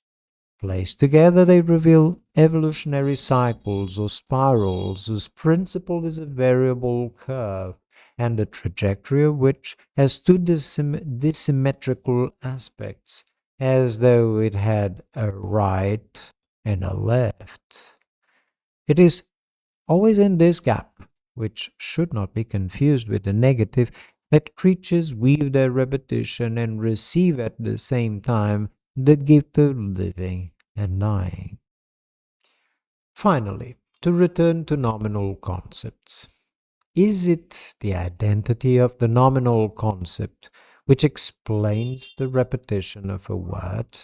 Placed together, they reveal evolutionary cycles or spirals whose principle is a variable curve, and the trajectory of which has two dissymmetrical aspects, as though it had a right and a left. It is always in this gap, which should not be confused with the negative, that creatures weave their repetition and receive at the same time the gift of living and dying. Finally, to return to nominal concepts. Is it the identity of the nominal concept which explains the repetition of a word?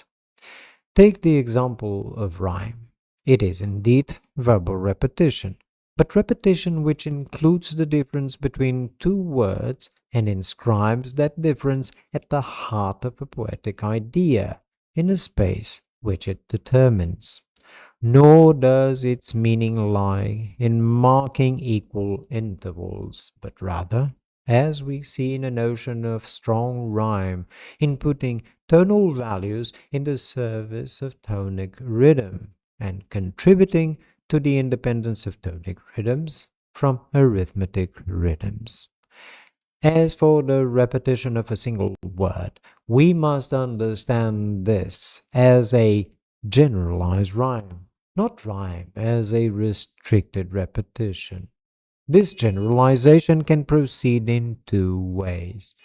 Take the example of rhyme. It is indeed verbal repetition, but repetition which includes the difference between two words and inscribes that difference at the heart of a poetic idea in a space which it determines. Nor does its meaning lie in marking equal intervals, but rather, as we see in a notion of strong rhyme, in putting tonal values in the service of tonic rhythm and contributing to the independence of tonic rhythms from arithmetic rhythms. As for the repetition of a single word, we must understand this as a generalized rhyme, not rhyme as a restricted repetition. This generalization can proceed in two ways.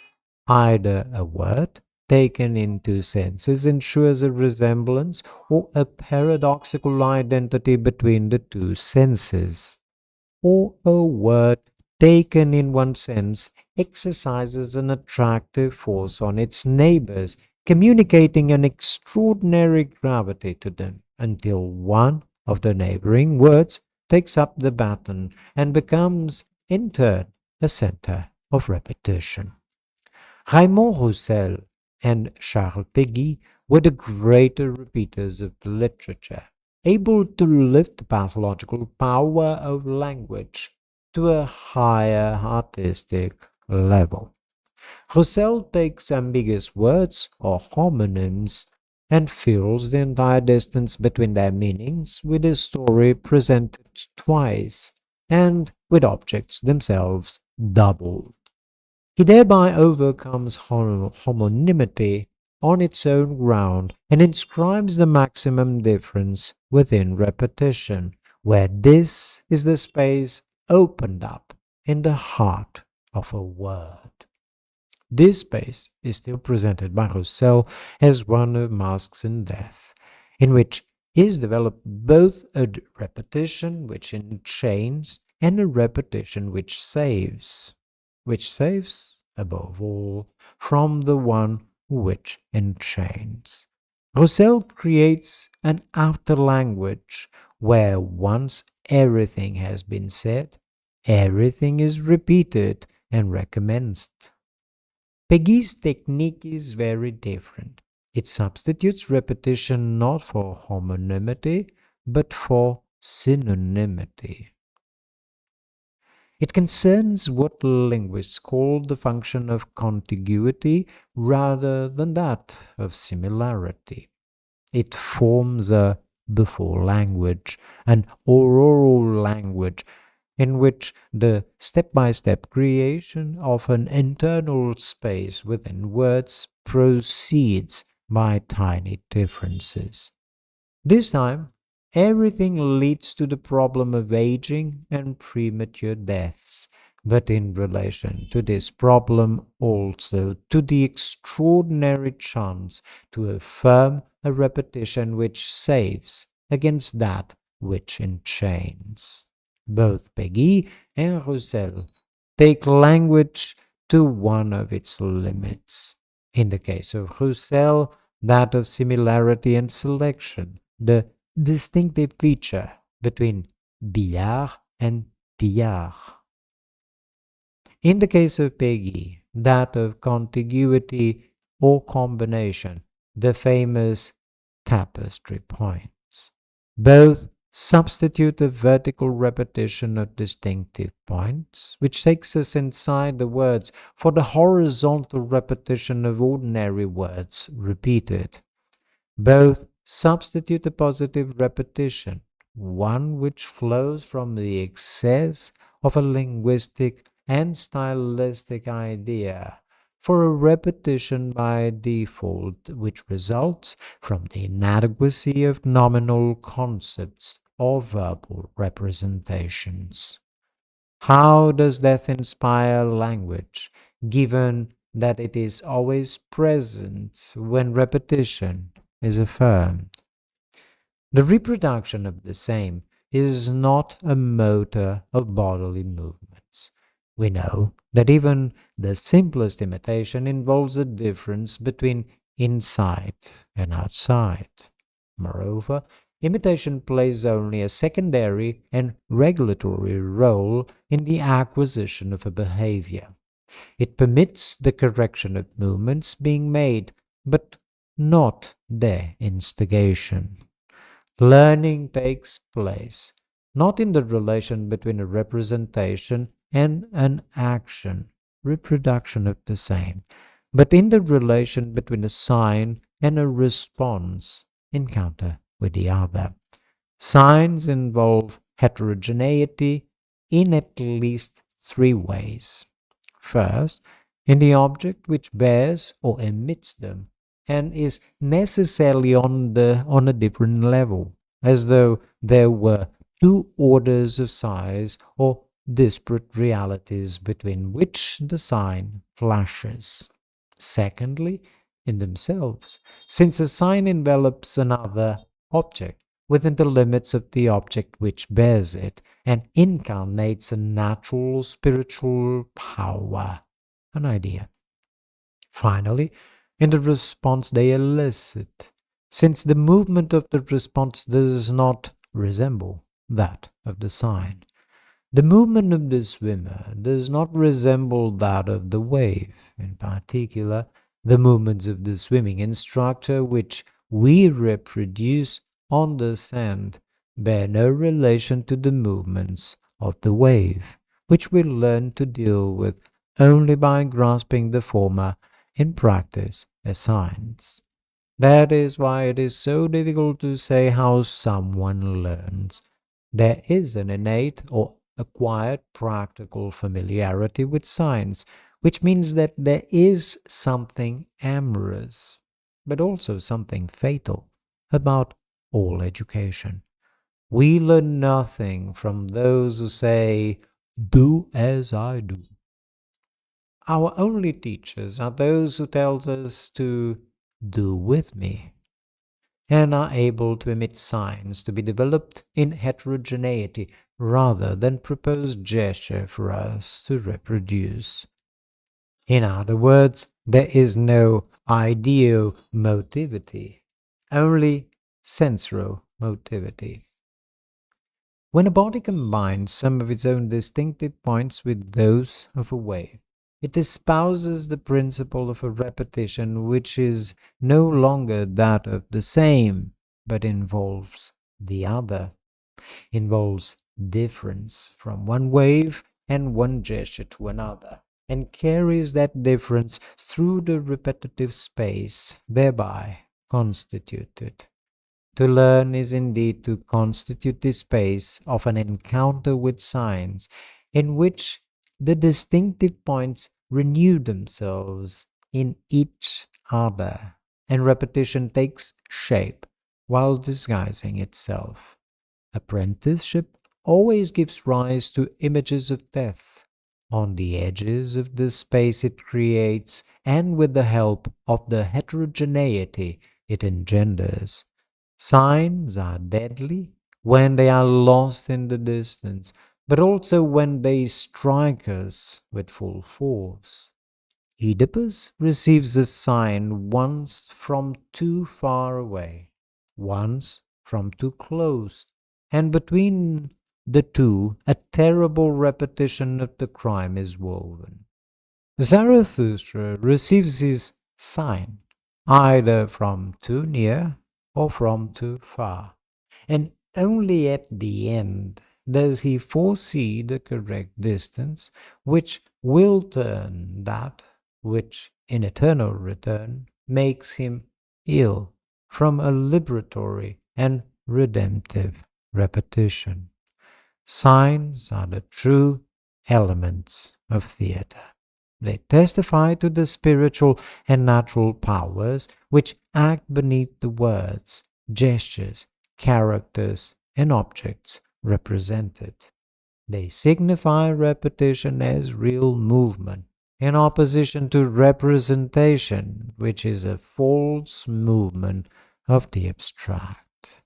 Either a word taken in two senses ensures a resemblance or a paradoxical identity between the two senses, or a word taken in one sense exercises an attractive force on its neighbors, communicating an extraordinary gravity to them, until one of the neighboring words takes up the baton and becomes, in turn, a center of repetition. Raymond Roussel and Charles Péguy were the greater repeaters of the literature, able to lift the pathological power of language to a higher artistic level. Roussel takes ambiguous words or homonyms and fills the entire distance between their meanings with a story presented twice and with objects themselves doubled. He thereby overcomes homonymity on its own ground and inscribes the maximum difference within repetition, where this is the space opened up in the heart of a word. This space is still presented by Roussel as one of masks and death, in which is developed both a repetition which enchains and a repetition which saves, above all, from the one which enchains. Roussel creates an outer language where once everything has been said, everything is repeated and recommenced. Peggy's technique is very different. It substitutes repetition not for homonymity, but for synonymity. It concerns what linguists call the function of contiguity rather than that of similarity. It forms a before language, an auroral language, in which the step-by-step creation of an internal space within words proceeds by tiny differences. This time, everything leads to the problem of aging and premature deaths, but in relation to this problem also to the extraordinary chance to affirm a repetition which saves against that which enchains. Both Péguy and Roussel take language to one of its limits. In the case of Roussel, that of similarity and selection, the distinctive feature between billard and pillard. In the case of Péguy, that of contiguity or combination, the famous tapestry points. Both substitute a vertical repetition of distinctive points, which takes us inside the words, for the horizontal repetition of ordinary words repeated. Both substitute a positive repetition, one which flows from the excess of a linguistic and stylistic idea, for a repetition by default which results from the inadequacy of nominal concepts or verbal representations. How does death inspire language, given that it is always present when repetition is affirmed. The reproduction of the same is not a motor of bodily movements. We know that even the simplest imitation involves a difference between inside and outside. Moreover, imitation plays only a secondary and regulatory role in the acquisition of a behavior. It permits the correction of movements being made, but not their instigation. Learning takes place not in the relation between a representation and an action, reproduction of the same, but in the relation between a sign and a response, encounter with the other. Signs involve heterogeneity in at least three ways. First, in the object which bears or emits them, and is necessarily on a different level, as though there were two orders of size or disparate realities between which the sign flashes. Secondly, in themselves, since a sign envelops another object within the limits of the object which bears it, and incarnates a natural spiritual power, an idea. Finally, in the response they elicit, since the movement of the response does not resemble that of the sign. The movement of the swimmer does not resemble that of the wave. In particular, the movements of the swimming instructor, which we reproduce on the sand, bear no relation to the movements of the wave, which we learn to deal with only by grasping the former in practice as science. That is why it is so difficult to say how someone learns. There is an innate or acquired practical familiarity with science, which means that there is something amorous, but also something fatal, about all education. We learn nothing from those who say, "Do as I do." Our only teachers are those who tell us to do with me, and are able to emit signs to be developed in heterogeneity rather than propose gesture for us to reproduce. In other words, there is no ideo-motivity, only sensoro-motivity. When a body combines some of its own distinctive points with those of a wave, it espouses the principle of a repetition which is no longer that of the same, but involves the other, involves difference from one wave and one gesture to another, and carries that difference through the repetitive space thereby constituted. To learn is indeed to constitute the space of an encounter with signs, in which the distinctive points renew themselves in each other, and repetition takes shape while disguising itself. Apprenticeship always gives rise to images of death on the edges of the space it creates, and with the help of the heterogeneity it engenders. Signs are deadly when they are lost in the distance, but also when they strike us with full force. Oedipus receives a sign once from too far away, once from too close, and between the two a terrible repetition of the crime is woven. Zarathustra receives his sign either from too near or from too far, and only at the end does he foresee the correct distance, which will turn that which in eternal return makes him ill from a liberatory and redemptive repetition. Signs are the true elements of theatre. They testify to the spiritual and natural powers which act beneath the words, gestures, characters, and objects represented. They signify repetition as real movement, in opposition to representation, which is a false movement of the abstract.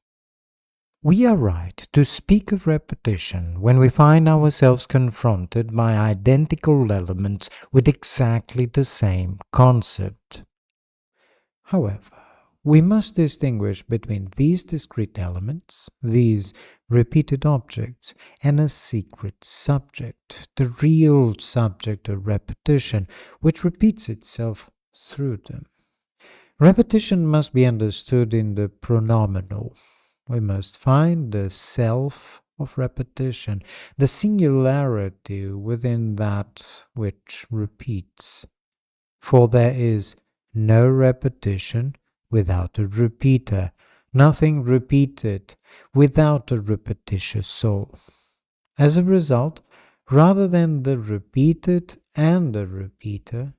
We are right to speak of repetition when we find ourselves confronted by identical elements with exactly the same concept. However, we must distinguish between these discrete elements, these repeated objects, and a secret subject, the real subject of repetition, which repeats itself through them. Repetition must be understood in the pronominal. We must find the self of repetition, the singularity within that which repeats. For there is no repetition without a repeater, nothing repeated without a repetitious soul. As a result, rather than the repeated and the repeater,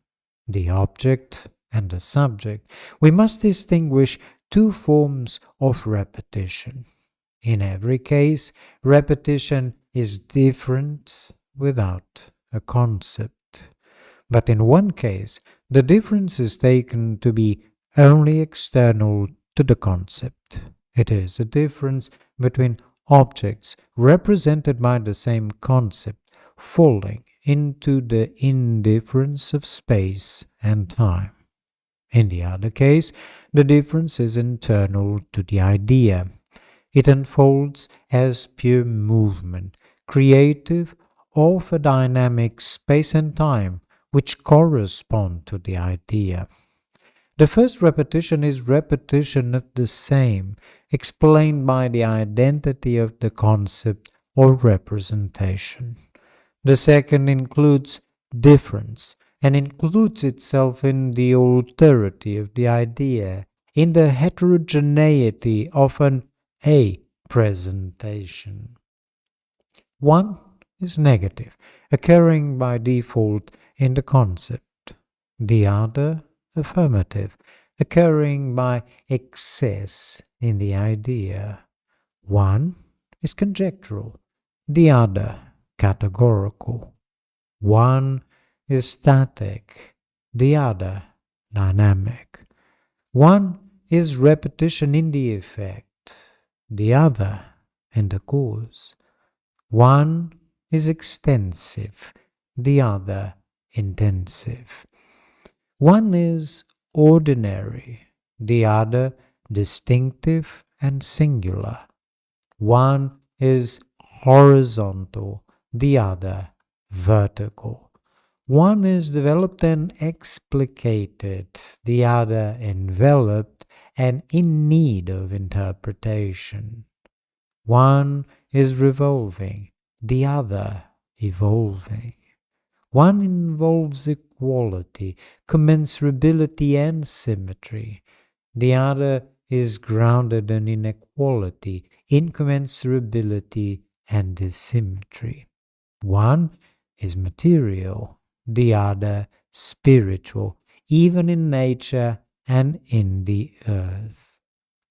the object and the subject, we must distinguish two forms of repetition. In every case, repetition is different without a concept. But in one case, the difference is taken to be only external to the concept. It is a difference between objects represented by the same concept falling into the indifference of space and time. In the other case, the difference is internal to the idea. It unfolds as pure movement, creative of a dynamic space and time which correspond to the idea. The first repetition is repetition of the same, explained by the identity of the concept or representation. The second includes difference, and includes itself in the alterity of the idea, in the heterogeneity of an a presentation. One is negative, occurring by default in the concept. The other, affirmative, occurring by excess in the idea. One is conjectural, the other categorical. One is static, the other dynamic. One is repetition in the effect, the other in the cause. One is extensive, the other intensive. One is ordinary, the other distinctive and singular. One is horizontal, the other vertical. One is developed and explicated, the other enveloped and in need of interpretation. One is revolving, the other evolving. One involves equality, commensurability, and symmetry. The other is grounded in inequality, incommensurability, and dissymmetry. One is material, the other spiritual, even in nature and in the earth.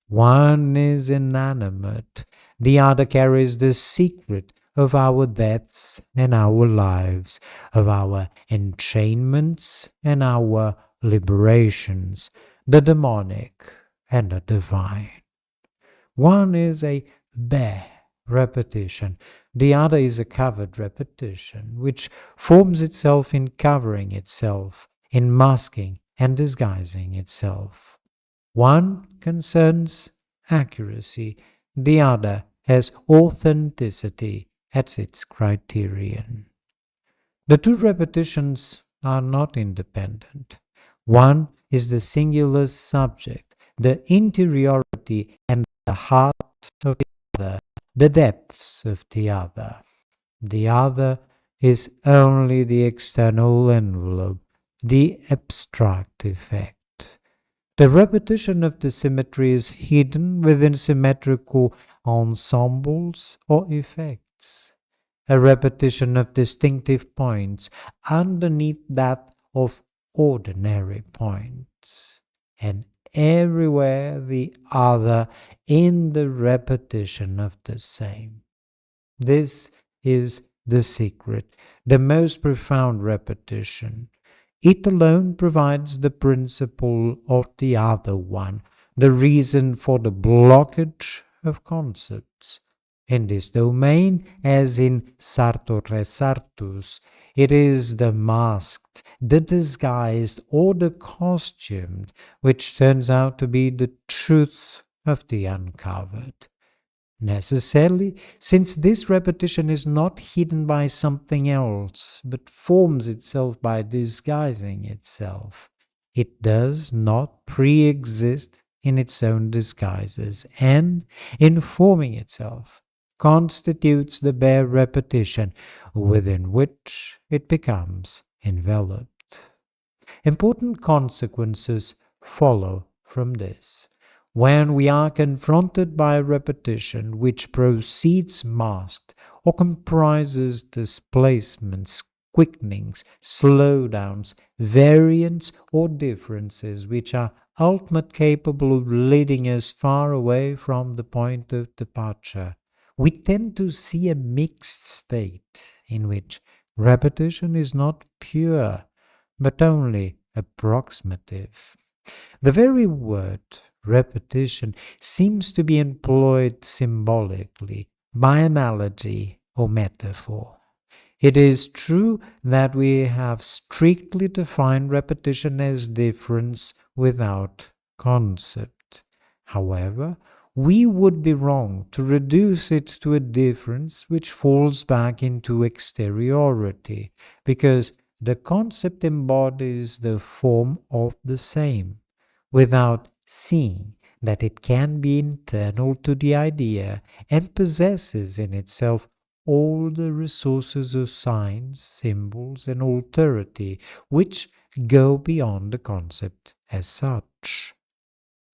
One is inanimate, the other carries the secret of our deaths and our lives, of our enchainments and our liberations, the demonic and the divine. One is a bare repetition, the other is a covered repetition, which forms itself in covering itself, in masking and disguising itself. One concerns accuracy, the other has authenticity as its criterion. The two repetitions are not independent. One is the singular subject, the interiority and the heart of the other, the depths of the other. The other is only the external envelope, the abstract effect. The repetition of the symmetry is hidden within symmetrical ensembles or effects. A repetition of distinctive points underneath that of ordinary points, and everywhere the other in the repetition of the same. This is the secret, the most profound repetition. It alone provides the principle of the other one, the reason for the blockage of concepts. In this domain, as in Sartor Resartus, it is the masked, the disguised, or the costumed which turns out to be the truth of the uncovered. Necessarily, since this repetition is not hidden by something else, but forms itself by disguising itself, it does not pre-exist in its own disguises, and, in forming itself, constitutes the bare repetition within which it becomes enveloped. Important consequences follow from this. When we are confronted by a repetition which proceeds masked or comprises displacements, quickenings, slowdowns, variants, or differences which are ultimately capable of leading us far away from the point of departure, we tend to see a mixed state in which repetition is not pure, but only approximative. The very word repetition seems to be employed symbolically, by analogy or metaphor. It is true that we have strictly defined repetition as difference without concept. However, we would be wrong to reduce it to a difference which falls back into exteriority, because the concept embodies the form of the same, without seeing that it can be internal to the idea and possesses in itself all the resources of signs, symbols, and alterity which go beyond the concept as such.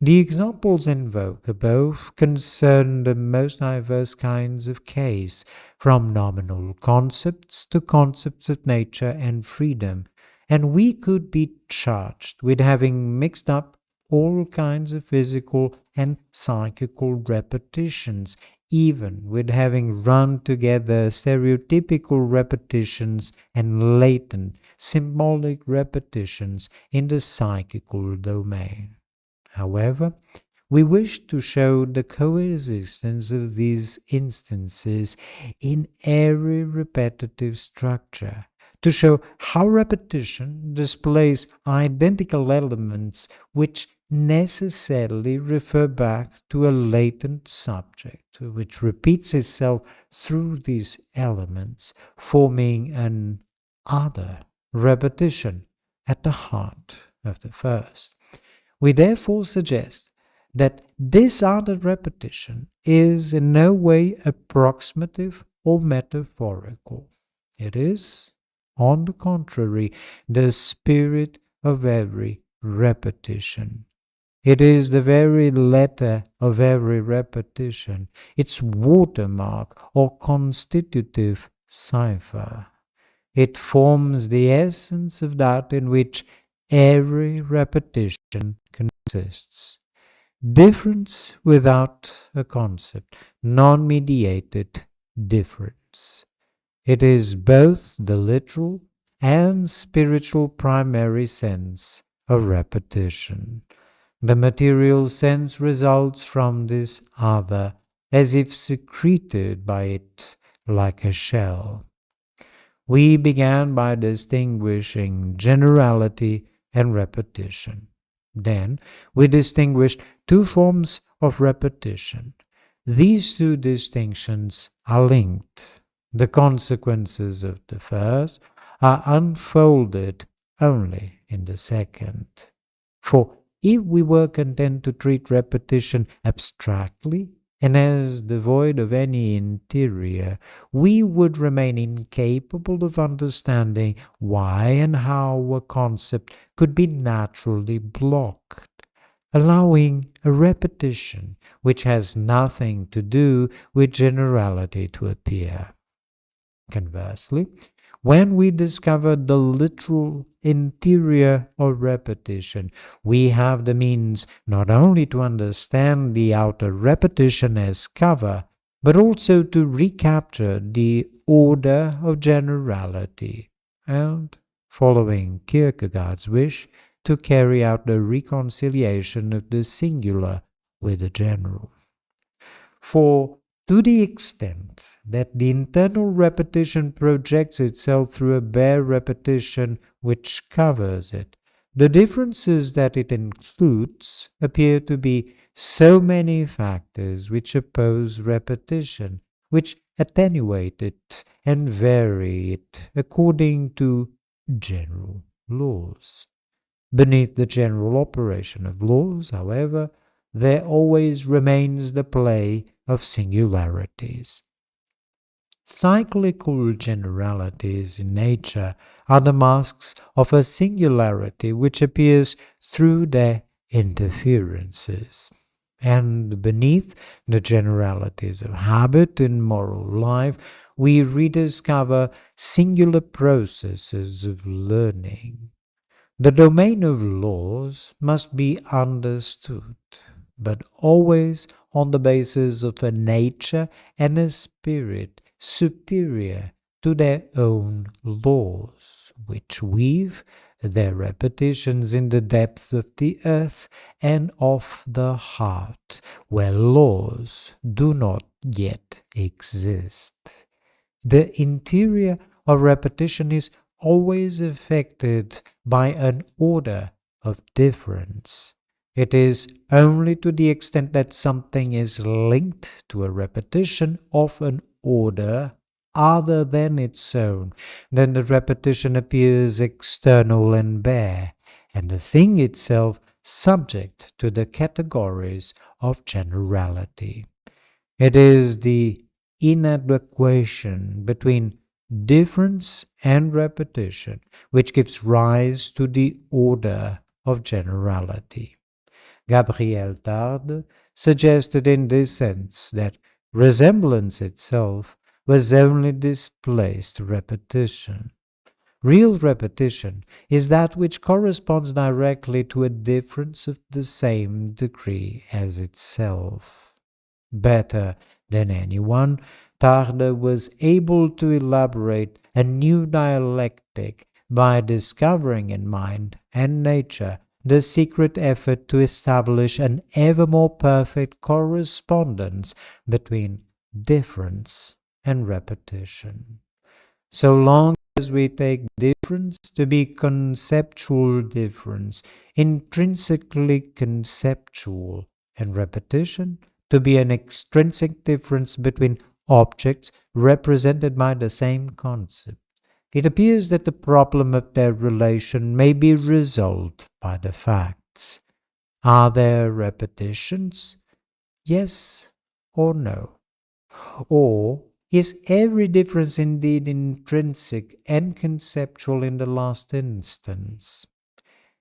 The examples in vogue above concern the most diverse kinds of case, from nominal concepts to concepts of nature and freedom, and we could be charged with having mixed up all kinds of physical and psychical repetitions, even with having run together stereotypical repetitions and latent symbolic repetitions in the psychical domain. However, we wish to show the coexistence of these instances in every repetitive structure, to show how repetition displays identical elements which necessarily refer back to a latent subject, which repeats itself through these elements, forming an other repetition at the heart of the first. We therefore suggest that this other repetition is in no way approximative or metaphorical. It is, on the contrary, the spirit of every repetition. It is the very letter of every repetition, its watermark or constitutive cipher. It forms the essence of that in which every repetition consists. Difference without a concept, non-mediated difference. It is both the literal and spiritual primary sense of repetition. The material sense results from this other, as if secreted by it like a shell. We began by distinguishing generality and repetition. Then we distinguished two forms of repetition. These two distinctions are linked. The consequences of the first are unfolded only in the second. For if we were content to treat repetition abstractly and as devoid of any interior, we would remain incapable of understanding why and how a concept could be naturally blocked, allowing a repetition which has nothing to do with generality to appear. Conversely, when we discover the literal interior of repetition, we have the means not only to understand the outer repetition as cover, but also to recapture the order of generality, and, following Kierkegaard's wish, to carry out the reconciliation of the singular with the general. For to the extent that the internal repetition projects itself through a bare repetition which covers it, the differences that it includes appear to be so many factors which oppose repetition, which attenuate it and vary it according to general laws. Beneath the general operation of laws, however, there always remains the play of singularities. Cyclical generalities in nature are the masks of a singularity which appears through their interferences. And beneath the generalities of habit in moral life, we rediscover singular processes of learning. The domain of laws must be understood, but always on the basis of a nature and a spirit superior to their own laws, which weave their repetitions in the depths of the earth and of the heart, where laws do not yet exist. The interior of repetition is always affected by an order of difference. It is only to the extent that something is linked to a repetition of an order other than its own, then the repetition appears external and bare, and the thing itself subject to the categories of generality. It is the inadequation between difference and repetition which gives rise to the order of generality. Gabriel Tarde suggested in this sense that resemblance itself was only displaced repetition. Real repetition is that which corresponds directly to a difference of the same degree as itself. Better than anyone, Tarde was able to elaborate a new dialectic by discovering in mind and nature the secret effort to establish an ever more perfect correspondence between difference and repetition. So long as we take difference to be conceptual difference, intrinsically conceptual, and repetition to be an extrinsic difference between objects represented by the same concept, it appears that the problem of their relation may be resolved by the facts. Are there repetitions? Yes or no? Or is every difference indeed intrinsic and conceptual in the last instance?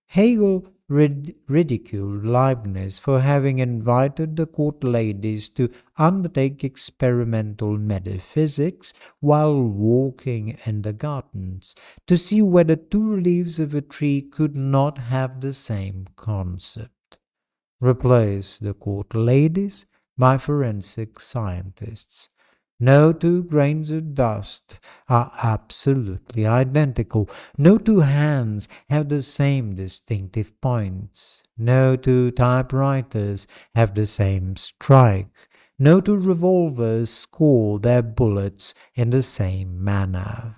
Hegel ridiculed Leibniz for having invited the court ladies to undertake experimental metaphysics while walking in the gardens, to see whether two leaves of a tree could not have the same concept. Replace the court ladies by forensic scientists. No two grains of dust are absolutely identical. No two hands have the same distinctive points. No two typewriters have the same strike. No two revolvers score their bullets in the same manner.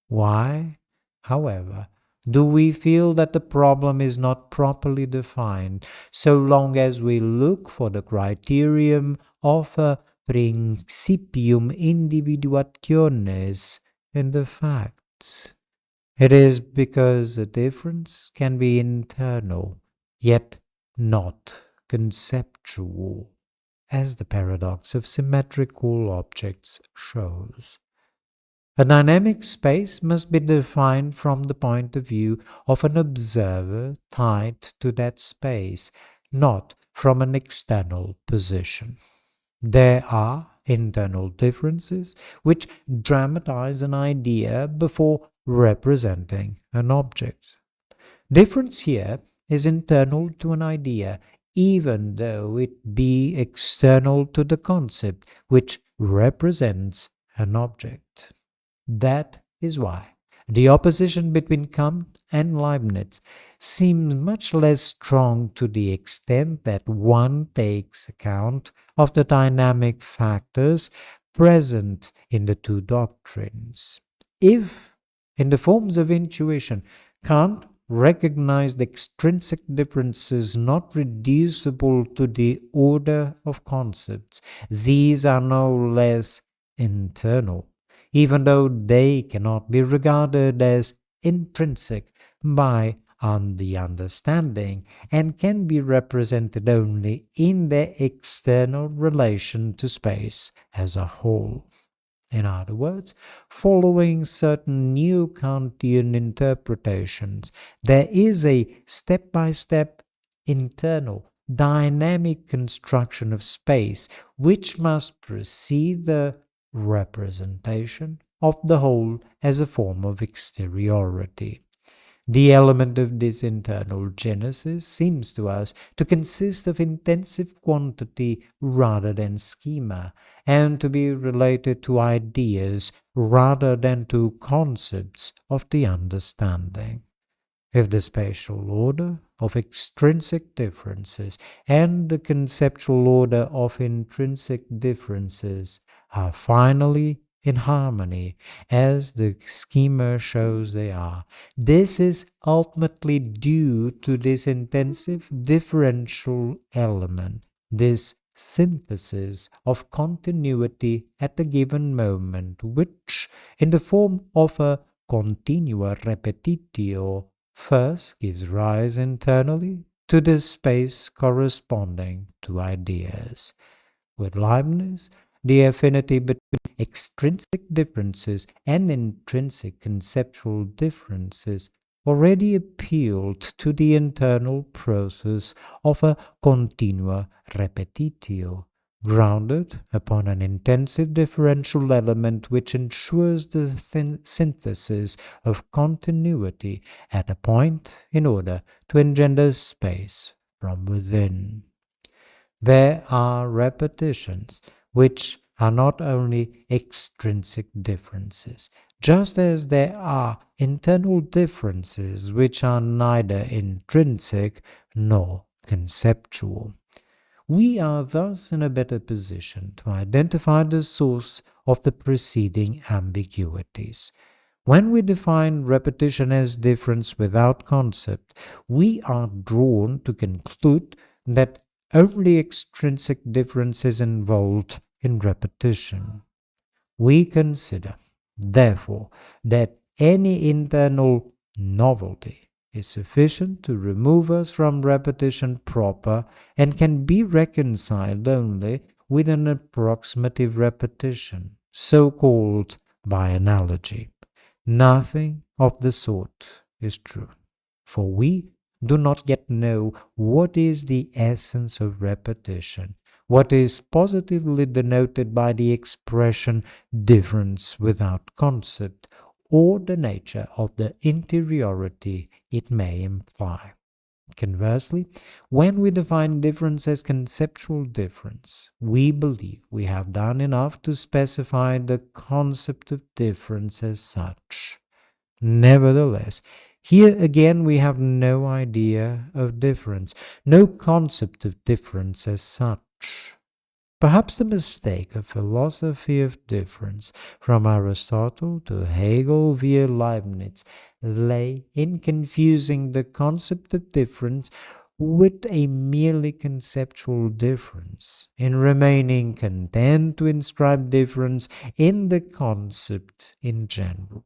Why, however, do we feel that the problem is not properly defined, so long as we look for the criterion of a principium individuationis in the facts? It is because a difference can be internal, yet not conceptual, as the paradox of symmetrical objects shows. A dynamic space must be defined from the point of view of an observer tied to that space, not from an external position. There are internal differences which dramatize an idea before representing an object. Difference here is internal to an idea, even though it be external to the concept which represents an object. That is why The opposition between Kant and Leibniz seems much less strong to the extent that one takes account of the dynamic factors present in the two doctrines. If, in the forms of intuition, Kant recognized extrinsic differences not reducible to the order of concepts, these are no less internal, even though they cannot be regarded as intrinsic by the understanding, and can be represented only in their external relation to space as a whole. In other words, following certain new Kantian interpretations, there is a step-by-step internal dynamic construction of space which must precede the representation of the whole as a form of exteriority. The element of this internal genesis seems to us to consist of intensive quantity rather than schema, and to be related to ideas rather than to concepts of the understanding. If the spatial order of extrinsic differences and the conceptual order of intrinsic differences are finally in harmony, as the schema shows they are, this is ultimately due to this intensive differential element, this synthesis of continuity at a given moment, which, in the form of a continua repetitio, first gives rise internally to the space corresponding to ideas. With Leibniz, the affinity between extrinsic differences and intrinsic conceptual differences already appealed to the internal process of a continua repetitio, grounded upon an intensive differential element which ensures the synthesis of continuity at a point in order to engender space from within. There are repetitions which are not only extrinsic differences, just as there are internal differences which are neither intrinsic nor conceptual. We are thus in a better position to identify the source of the preceding ambiguities. When we define repetition as difference without concept, we are drawn to conclude that only extrinsic difference is involved in repetition. We consider, therefore, that any internal novelty is sufficient to remove us from repetition proper, and can be reconciled only with an approximative repetition, so called by analogy. Nothing of the sort is true, for we do not yet know what is the essence of repetition, what is positively denoted by the expression difference without concept, or the nature of the interiority it may imply. Conversely, when we define difference as conceptual difference, we believe we have done enough to specify the concept of difference as such. Nevertheless, here again we have no idea of difference, no concept of difference as such. Perhaps the mistake of philosophy of difference, from Aristotle to Hegel via Leibniz, lay in confusing the concept of difference with a merely conceptual difference, in remaining content to inscribe difference in the concept in general.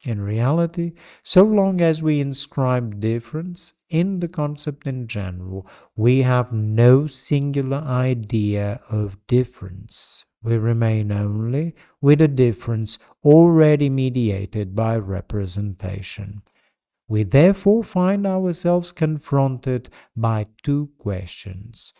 In reality, so long as we inscribe difference in the concept in general, we have no singular idea of difference. We remain only with a difference already mediated by representation. We therefore find ourselves confronted by two questions.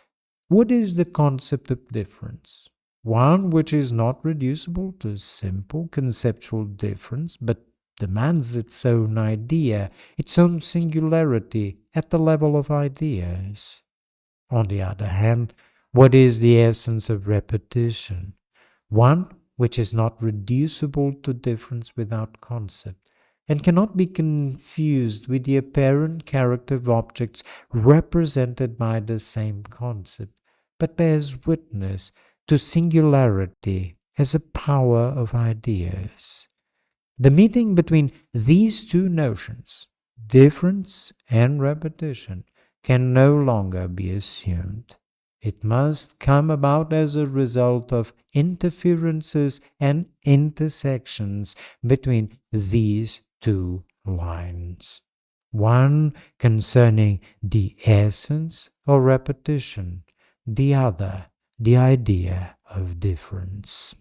What is the concept of difference? One which is not reducible to simple conceptual difference, but demands its own idea, its own singularity at the level of ideas. On the other hand, what is the essence of repetition? One which is not reducible to difference without concept, and cannot be confused with the apparent character of objects represented by the same concept, but bears witness to singularity as a power of ideas. The meeting between these two notions, difference and repetition, can no longer be assumed. It must come about as a result of interferences and intersections between these two lines. One concerning the essence of repetition, the other the idea of difference.